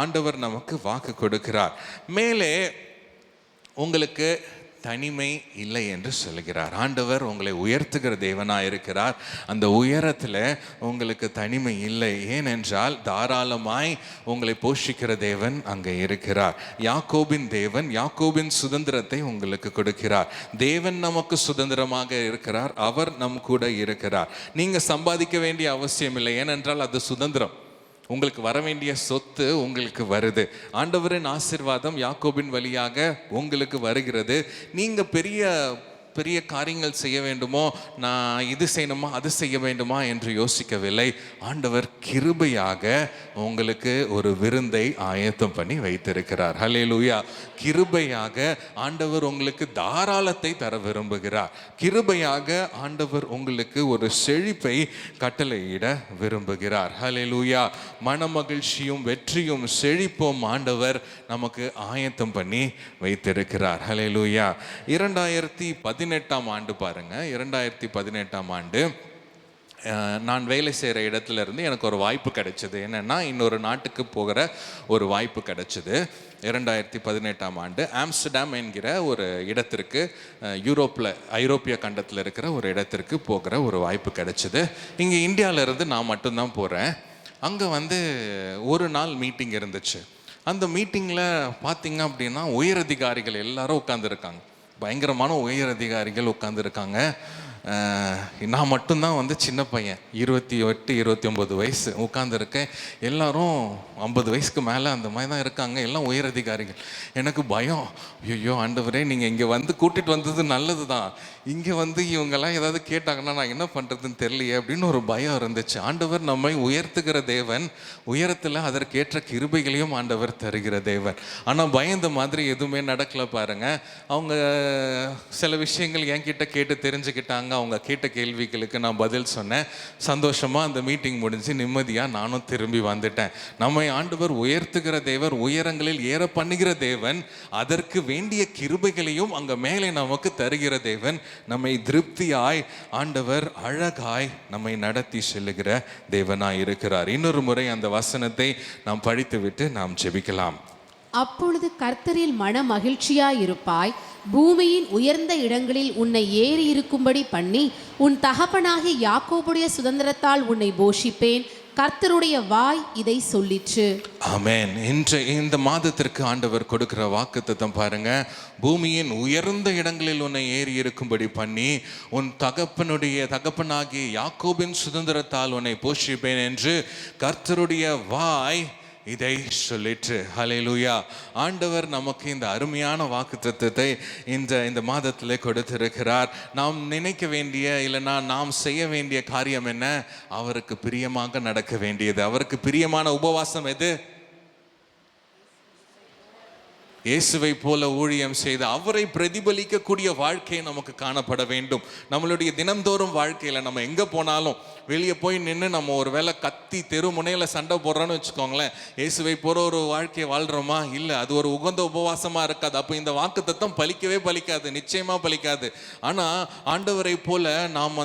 ஆண்டவர் நமக்கு வாக்கு கொடுக்கிறார். மேலே உங்களுக்கு தனிமை இல்லை என்று சொல்கிறார். ஆண்டவர் உங்களை உயர்த்துகிற தேவனாக இருக்கிறார். அந்த உயரத்தில் உங்களுக்கு தனிமை இல்லை. ஏனென்றால் தாராளமாய் உங்களை போஷிக்கிற தேவன் அங்கே இருக்கிறார். யாக்கோபின் தேவன் யாக்கோபின் சுதந்திரத்தை உங்களுக்கு கொடுக்கிறார். தேவன் நமக்கு சுதந்திரமாக இருக்கிறார். அவர் நம் கூட இருக்கிறார். நீங்கள் சம்பாதிக்க வேண்டிய அவசியம் இல்லை. ஏனென்றால் அது சுதந்திரம். உங்களுக்கு வர வேண்டிய சொத்து உங்களுக்கு வருது. ஆண்டவரின் ஆசீர்வாதம் யாக்கோபின் வழியாக உங்களுக்கு வருகிறது. நீங்கள் பெரிய காரியங்கள் செய்ய வேண்டுமோ, நான் இது செய்யணுமா அது செய்ய வேண்டுமா என்று யோசிக்கவில்லை. ஆண்டவர் கிருபையாக உங்களுக்கு ஒரு விருந்தை ஆயத்தம் பண்ணி வைத்திருக்கிறார். ஹல்லேலூயா. கிருபையாக ஆண்டவர் உங்களுக்கு தாராளத்தை தர விரும்புகிறார். கிருபையாக ஆண்டவர் உங்களுக்கு ஒரு செழிப்பை கட்டளையிட விரும்புகிறார். ஹல்லேலூயா. மனமகிழ்ச்சியும் வெற்றியும் செழிப்பும் ஆண்டவர் நமக்கு ஆயத்தம் பண்ணி வைத்திருக்கிறார். ஹல்லேலூயா. 2018ஆம் ஆண்டு பாருங்க. 2018ஆம் ஆண்டு நான் வேலை செய்கிற இடத்துல இருந்து எனக்கு ஒரு வாய்ப்பு கிடைச்சது. என்னென்னா, இன்னொரு நாட்டுக்கு போகிற ஒரு வாய்ப்பு கிடைச்சது. 2018ஆம் ஆண்டு ஆம்ஸ்டர்டாம் என்கிற ஒரு இடத்திற்கு, ஐரோப்பிய கண்டத்தில் இருக்கிற ஒரு இடத்திற்கு போகிற ஒரு வாய்ப்பு கிடைச்சது. இங்கே இந்தியாவிலேருந்து நான் மட்டும்தான் போகிறேன். அங்கே ஒரு நாள் மீட்டிங் இருந்துச்சு. அந்த மீட்டிங்கில் பார்த்தீங்க அப்படின்னா உயரதிகாரிகள் எல்லாரும் உட்காந்துருக்காங்க. பயங்கரமான உயரதிகாரிகள் உட்காந்துருக்காங்க. நான் மட்டும்தான் சின்ன பையன், 28, 29 வயசு உட்காந்துருக்கேன். எல்லாரும் 50 வயசுக்கு மேலே அந்த மாதிரி தான் இருக்காங்க. எல்லாம் உயரதிகாரிகள். எனக்கு பயம். ஐயோ ஆண்டவரே, நீங்கள் இங்கே கூட்டிகிட்டு வந்தது நல்லது தான். இங்கே இவங்கெல்லாம் ஏதாவது கேட்டாங்கன்னா நான் என்ன பண்ணுறதுன்னு தெரியலையே அப்படின்னு ஒரு பயம் இருந்துச்சு. ஆண்டவர் நம்மை உயர்த்துகிற தேவன். உயரத்தில் அதற்கேற்ற கிருபைகளையும் ஆண்டவர் தருகிற தேவன். ஆனால் பயந்த மாதிரி எதுவுமே நடக்கல பாருங்க. அவங்க சில விஷயங்கள் என்கிட்ட கேட்டு தெரிஞ்சுக்கிட்டாங்க. அவங்க கேட்ட கேள்விகளுக்கு நான் பதில் சொன்னேன். சந்தோஷமாக அந்த மீட்டிங் முடிஞ்சு நிம்மதியாக நானும் திரும்பி வந்துட்டேன். நம்மை ஆண்டவர் உயர்த்துகிற தேவர், உயரங்களில் ஏற பண்ணுகிற தேவன். அதற்கு வேண்டிய கிருபைகளையும் அங்கே மேலே நமக்கு தருகிற தேவன். நம்மை திருப்தியாய் ஆண்டவர் அழகாய் நம்மை நடத்தி செல்லுகிற தேவனாய் இருக்கிறார். இன்னொரு முறை அந்த வசனத்தை நாம் படித்துவிட்டு நாம் ஜெபிக்கலாம். அப்பொழுது கர்த்தரில் மன மகிழ்ச்சியாயிருப்பாய், பூமியின் உயர்ந்த இடங்களில் உன்னை ஏறி இருக்கும்படி பண்ணி, உன் தகப்பனாகிய யாக்கோபுடைய சுதந்திரத்தால் உன்னை போஷிப்பேன். கர்த்தருடைய வாய் இதை சொல்லிற்று. ஆமென். இந்த மாதத்திற்கு ஆண்டவர் கொடுக்கிற வாக்குத்தத்தம் பாருங்க. பூமியின் உயர்ந்த இடங்களில் உன்னை ஏறி இருக்கும்படி பண்ணி, உன் தகப்பனாகிய யாக்கோபின் சுதந்திரத்தால் உன்னை போஷிப்பேன் என்று கர்த்தருடைய வாய் இதை சொல்லிற்று. ஹல்லேலூயா. ஆண்டவர் நமக்கு இந்த அருமையான வாக்குத்தத்தத்தை இந்த மாதத்திலே கொடுத்திருக்கிறார். நாம் நினைக்க வேண்டிய, இல்லைனா நாம் செய்ய வேண்டிய காரியம் என்ன? அவருக்கு பிரியமாக நடக்க வேண்டியது. அவருக்கு பிரியமான உபவாசம் எது? இயேசுவை போல ஊழியம் செய்து அவரை பிரதிபலிக்கக்கூடிய வாழ்க்கை நமக்கு காணப்பட வேண்டும். நம்மளுடைய தினம்தோறும் வாழ்க்கையில் நம்ம எங்கே போனாலும் வெளியே போய் நின்று நம்ம ஒரு வேளை கத்தி தெரு முனையில் சண்டை போடுறோன்னு வச்சுக்கோங்களேன், இயேசுவை போகிற ஒரு வாழ்க்கையை வாழ்கிறோமா? இல்லை, அது ஒரு உகந்த உபவாசமாக இருக்காது. அப்போ இந்த வாக்குத்தத்தம் பலிக்கவே பலிக்காது, நிச்சயமாக பலிக்காது. ஆனால் ஆண்டவரை போல நாம்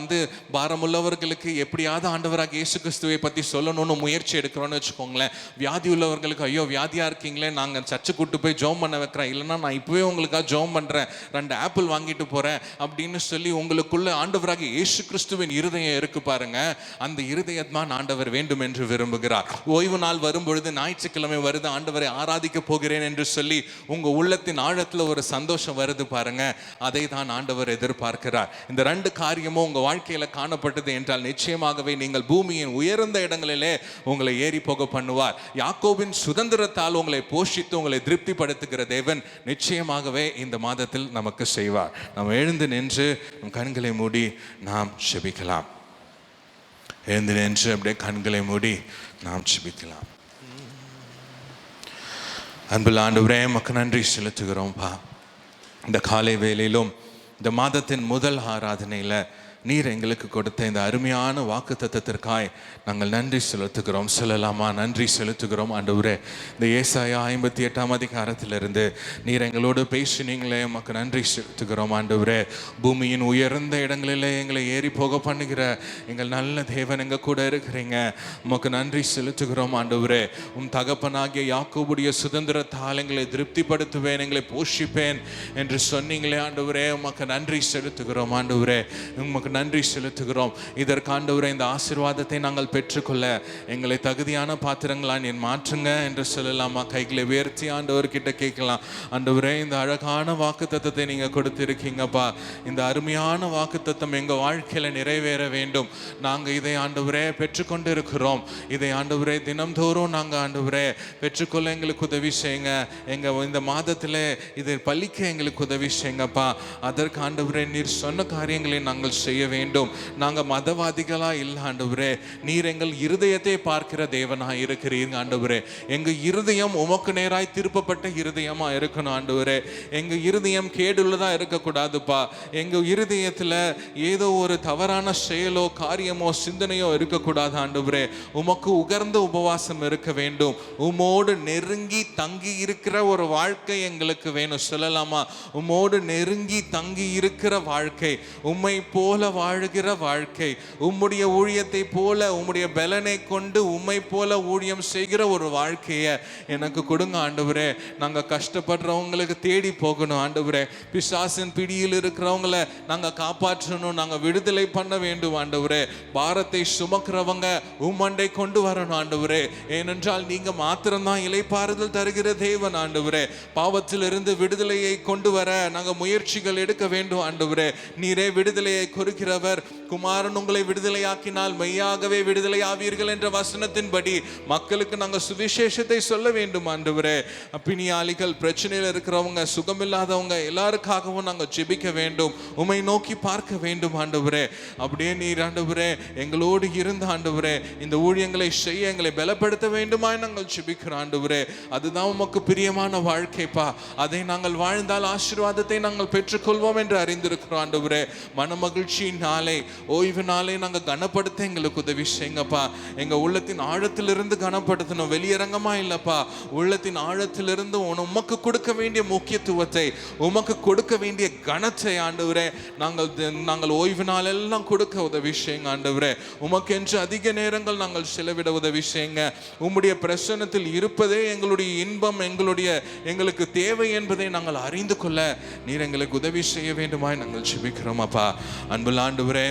பாரமுள்ளவர்களுக்கு எப்படியாவது ஆண்டவராக இயேசு கிறிஸ்துவை பற்றி சொல்லணும்னு முயற்சி எடுக்கிறோன்னு வச்சுக்கோங்களேன். வியாதி உள்ளவர்களுக்கு, ஐயோ வியாதியாக இருக்கீங்களே, நாங்கள் சர்ச்சை கூட்டு போய் ஜோம் பண்ண வைக்கிறேன், இல்லைன்னா நான் இப்போவே உங்களுக்காக ஜோம் பண்ணுறேன், 2 ஆப்பிள் வாங்கிட்டு போகிறேன் அப்படின்னு சொல்லி உங்களுக்குள்ள ஆண்டவராக இயேசு கிறிஸ்துவின் இருதயம் இருக்கு பாருங்க, அந்த இருதயத்தான் ஆண்டவர் வேண்டும் என்று விரும்புகிறார். ஓய்வு நாள் வரும்பொழுது, ஞாயிற்றுக்கிழமை வருது, ஆண்டவரை ஆராதிக்க போகிறேன் என்று சொல்லி உங்க உள்ளத்தின் ஆழத்துல ஒரு சந்தோஷம் வருது பாருங்க, அதை தான் ஆண்டவர் எதிர்பார்க்கிறார். இந்த 2 காரியமும் உங்க வாழ்க்கையில காணப்பட்டது என்றால் நிச்சயமாகவே நீங்கள் பூமியின் உயர்ந்த இடங்களிலே உங்களை ஏறி போக பண்ணுவார். யாக்கோபின் சுதந்திரத்தால் உங்களை போஷித்து உங்களை திருப்திப்படுத்துகிற தேவன் நிச்சயமாகவே இந்த மாதத்தில் நமக்கு செய்வார். நாம் எழுந்து நின்று நம் கண்களை மூடி நாம் செபிக்கலாம். எழுந்து நின்று அப்படியே கண்களை மூடி நாம் செபிக்கலாம். அன்புள்ள ஆண்டவரே, உமக்கு நன்றி செலுத்துகிறோம்ப்பா. இந்த காலை வேளையிலும் இந்த மாதத்தின் முதல் ஆராதனையில் நீர் எங்களுக்கு கொடுத்த இந்த அருமையான வாக்குத்தத்தத்திற்காய் நாங்கள் நன்றி செலுத்துகிறோம். சொல்லலாமா? நன்றி செலுத்துகிறோம் ஆண்டவரே. இந்த ஏசாயா 58ஆம் அதிகாரத்திலிருந்து நீர் எங்களோடு பேசினீங்களே, உமக்கு நன்றி செலுத்துகிறோம் ஆண்டவரே. பூமியின் உயர்ந்த இடங்களிலே எங்களை ஏறி போக பண்ணுகிற எங்கள் நல்ல தேவன் எங்கள் கூட இருக்கிறீங்க, உமக்கு நன்றி செலுத்துகிறோம் ஆண்டவரே. தகப்பனாகிய யாக்கோபுடைய சுதந்திரத்தால் எங்களை திருப்திப்படுத்துவேன், எங்களை போஷிப்பேன் என்று சொன்னீங்களே ஆண்டவரே, உமக்கு நன்றி செலுத்துகிறோம் ஆண்டவரே. உமக்கு நன்றி செலுத்துகிறோம். இதற்கு ஆண்டவரே இந்த ஆசீர்வாதத்தை நாங்கள் பெற்றுக்கொள்ள எங்களை தகுதியான பாத்திரங்களா நீர் மாற்றுங்க என்று சொல்லலாமா? கைகளை உயர்த்தி ஆண்டவர்கிட்ட கேட்கலாம். ஆண்டவரே, இந்த அழகான வாக்குத்தத்தத்தை நீங்க கொடுத்திருக்கீங்கப்பா. இந்த அருமையான வாக்குத்தத்தம் எங்க வாழ்க்கையில நிறைவேற வேண்டும். நாங்க இதை ஆண்டவரே பெற்றுக்கொண்டு இருக்கிறோம். இதை ஆண்டவரே தினம்தோறும் நாங்க ஆண்டவரே பெற்றுக்கொள்ள எங்களுக்கு உதவி செய்யுங்க. எங்க இந்த மாதத்துல இதை பலிக்க எங்களுக்கு உதவி செய்யுங்கப்பா. அதற்கு ஆண்டவரே நீர் சொன்ன காரியங்களை நாங்கள் செய்ய வேண்டும். நாங்க மதவாதிகளா இல்ல ஆண்டவரே, நீர் எங்கள் இருதயத்தை பார்க்கிற தேவனா இருக்கிறீங்க ஆண்டவரே. எங்க இருதயம் உமக்கு நேராய் திருப்பப்பட்ட இருதயமா இருக்கணும் ஆண்டவரே. எங்க இருதயம் கேடுள்ளதா இருக்கக்கூடாதுப்பா. எங்க இருதயத்துல ஏதோ ஒரு தவறான செயலோ காரியமோ சிந்தனையோ இருக்கக்கூடாது ஆண்டவரே. உமக்கு உகர்ந்த உபவாசம் இருக்க வேண்டும். உமோடு நெருங்கி தங்கி இருக்கிற ஒரு வாழ்க்கை எங்களுக்கு வேணும். சொல்லலாமா? உமோடு நெருங்கி தங்கி இருக்கிற வாழ்க்கை, உம்மை போல வாழுகிற வாழ்க்கை, உம்முடைய ஊழியத்தை போல உம்முடைய பலனை கொண்டு உம்மை போல ஊழியம் செய்கிற ஒரு வாழ்க்கையை எனக்கு கொடுங்க ஆண்டவரே. நாங்கள் கஷ்டப்படுறவங்களுக்கு தேடி போகணும் ஆண்டவரே. பிசாசின் பிடியில் இருக்கிறவங்களை நாங்கள் காப்பாற்றணும், நாங்கள் விடுதலை பண்ண வேண்டும் ஆண்டவரே. பாரத்தை சுமக்கிறவங்க உம்மண்டை கொண்டு வரணும் ஆண்டவரே. ஏனென்றால் நீங்க மாத்திரம்தான் இளைப்பாறுதல் தருகிற தேவன் ஆண்டவரே. பாவத்திலிருந்து விடுதலையை கொண்டு வர நாங்கள் முயற்சிகள் எடுக்க வேண்டும் ஆண்டவரே. நீரே விடுதலையை கொடுக்கிறவர். குமாரன் உங்களை விடுதலையாக்கினால் மெய்யாகவே விடுதலை ஆவீர்கள் என்ற வசனத்தின்படி மக்களுக்கு நாங்கள் சுவிசேஷத்தை சொல்ல வேண்டும் ஆண்டவரே. பிணியாளிகள், பிரச்சனையில் இருக்கிறவங்க, சுகமில்லாதவங்க எல்லாருக்காகவும் நாங்கள் ஜெபிக்க வேண்டும். உம்மை நோக்கி பார்க்க வேண்டும் ஆண்டவரே. அப்படியே நீர் ஆண்டவரே எங்களோடு இருந்த ஆண்டவரே இந்த ஊழியங்களை செய்ய எங்களை பலப்படுத்த வேண்டுமாய் நாங்கள் ஜெபிக்கிறோம் ஆண்டவரே. அதுதான் உமக்கு பிரியமான வாழ்க்கைப்பா. அதை நாங்கள் வாழ்ந்தால் ஆசீர்வாதத்தை நாங்கள் பெற்றுக்கொள்வோம் என்று அறிந்திருக்கிறோம் ஆண்டவரே. மனமகிழ்ச்சி நாளை, ஓய்வு நாளை நாங்கள் கனப்படுத்த எங்களுக்கு உதவி செய்யுங்கப்பா. எங்க உள்ளத்தின் ஆழத்திலிருந்து கனப்படுத்தணும், வெளியரங்கமா இல்லப்பா. உள்ளத்தின் ஆழத்திலிருந்து உமக்கு கொடுக்க வேண்டிய முக்கியத்துவத்தை, உமக்கு கொடுக்க வேண்டிய கனத்தை ஆண்டவரே நாங்கள் ஓய்வு நாள் எல்லாம் கொடுக்க உதவி செய்யுங்க ஆண்டவரே. உமக்கென்று அதிக நேரங்கள் நாங்கள் செலவிட உதவி செய்யுங்க. உம்முடைய பிரசன்னத்தில் இருப்பதே எங்களுடைய இன்பம், எங்களுக்கு தேவை என்பதை நாங்கள் அறிந்து கொள்ள நீர் எங்களுக்கு உதவி செய்ய வேண்டுமாய் நாங்கள் ஜெபிக்கிறோம் அப்பா. அன்புள்ள ஆண்டவரே,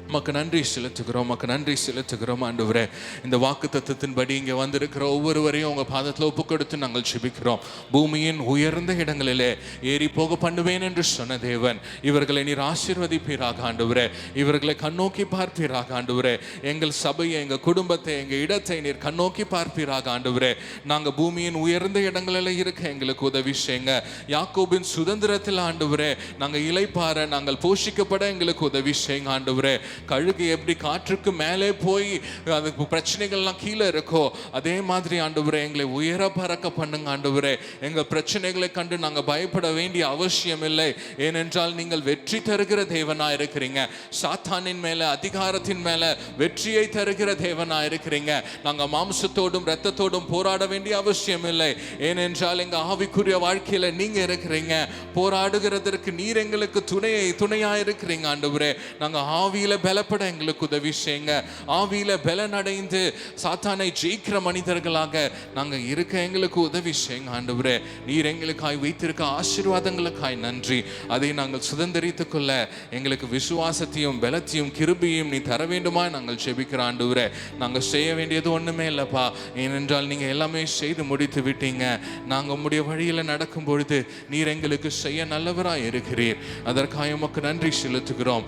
உமக்கு நன்றி செலுத்துகிறோம், உமக்கு நன்றி செலுத்துகிறோம் ஆண்டவரே. இந்த வாக்கு தத்துவத்தின்படி இங்கே வந்திருக்கிற ஒவ்வொருவரையும் உங்கள் பாதத்தில் ஒப்பு கொடுத்து நாங்கள் ஜெபிக்கிறோம். பூமியின் உயர்ந்த இடங்களிலே ஏறி போக பண்ணுவேன் என்று சொன்ன தேவன், இவர்களை நீர் ஆசீர்வதிப்பீராக ஆண்டவரே. இவர்களை கண்ணோக்கி பார்ப்பீராக ஆண்டவரே. எங்கள் சபையை, எங்கள் குடும்பத்தை, எங்கள் இடத்தை நீர் கண்ணோக்கி பார்ப்பீராக ஆண்டவரே. நாங்கள் பூமியின் உயர்ந்த இடங்களில் இருக்க எங்களுக்கு உதவி செய்யுங்க. யாக்கோபின் சுதந்திரத்தில் ஆண்டவரே நாங்கள் இளைப்பாற, நாங்கள் போஷிக்கப்பட எங்களுக்கு உதவி செய்யுங்க ஆண்டவரே. கழுகு எப்படி காற்றுக்கு மேலே போய் அது பிரச்சனைகள்லாம் கீழே இருக்கோ, அதே மாதிரி ஆண்டவரே எங்களை உயர பறக்க பண்ணுங்க ஆண்டவரே. எங்கள் பிரச்சனைகளை கண்டு நாங்கள் பயப்பட வேண்டிய அவசியம் இல்லை. ஏனென்றால் நீங்கள் வெற்றி தருகிற தேவனா இருக்கிறீங்க. சாத்தானின் மேல, அதிகாரத்தின் மேல வெற்றியை தருகிற தேவனா இருக்கிறீங்க. நாங்கள் மாம்சத்தோடும் இரத்தத்தோடும் போராட வேண்டிய அவசியம் இல்லை. ஏனென்றால் எங்க ஆவிக்குரிய வாழ்க்கையில நீங்க இருக்கிறீங்க. போராடுகிறதற்கு நீர் எங்களுக்கு துணையா இருக்கிறீங்க ஆண்டவரே. நாங்க ஆவியில பலப்பட எங்களுக்கு உதவி செய்யுங்க. ஆவியில பலனடைந்து சாத்தானை ஜெயிக்கிற மனிதர்களாக நாங்க இருக்க எங்களுக்கு உதவி செய்யுங்க ஆண்டவரே. நீர் எங்களுக்காய் வைத்திருக்க ஆசீர்வாதங்களுக்காய் நன்றி. அதை நாங்கள் சுதந்திரித்துக் கொள்ள எங்களுக்கு விசுவாசத்தையும் பலத்தையும் கிருபையும் நீ தர வேண்டுமா நாங்கள் ஜெபிக்கிற ஆண்டவரே. நாங்கள் செய்ய வேண்டியது ஒண்ணுமே இல்லப்பா. ஏனென்றால் நீங்க எல்லாமே செய்து முடித்து விட்டீங்க. நாங்கள் உம்முடைய வழியில் நடக்கும் பொழுது நீர் எங்களுக்கு செய்ய நல்லவராய் இருக்கிறீர். அதற்காக உமக்கு நன்றி செலுத்துகிறோம்.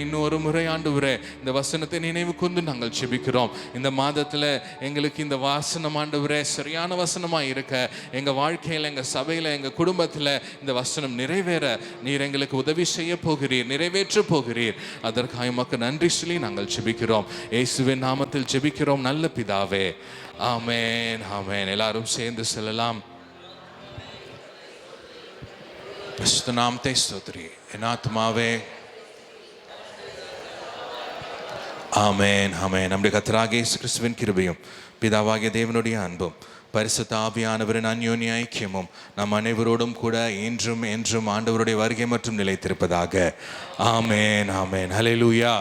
இன்னொரு முறை ஆண்டவரே இந்த வசனத்தை நினைவு கொண்டு நாங்கள் ஜெபிக்கிறோம். இந்த மாதத்தில் எங்களுக்கு இந்த வசனம் ஆண்டவரே சரியான வசனமாக இருக்க, எங்கள் வாழ்க்கையில், எங்கள் சபையில், எங்கள் குடும்பத்தில் இந்த வசனம் நிறைவேற நீர் எங்களுக்கு உதவி செய்ய போகிறீர், நிறைவேற்ற போகிறீர். அதற்காக உமக்கு நன்றி சொல்லி நாங்கள் ஜெபிக்கிறோம். இயேசுவின் நாமத்தில் ஜெபிக்கிறோம் நல்ல பிதாவே. ஆமென், ஆமென். எல்லாரும் சேர்ந்து சொல்லலாம். நாமத்தை ஸ்தோத்திரி என் ஆத்மாவே. ஆமென், ஆமென். நம்முடைய கர்த்தராகிய இயேசு கிறிஸ்துவின் கிருபையும் பிதாவாகிய தேவனுடைய அன்பும் பரிசுத்த ஆவியானவரின் அந்யோன்ய ஐக்கியமும் நம் அனைவரோடும் கூட இன்றும் என்றும் ஆண்டவருடைய வருகை மற்றும் நிலைத்திருப்பதாக. ஆமென், ஆமென். ஹல்லேலூயா.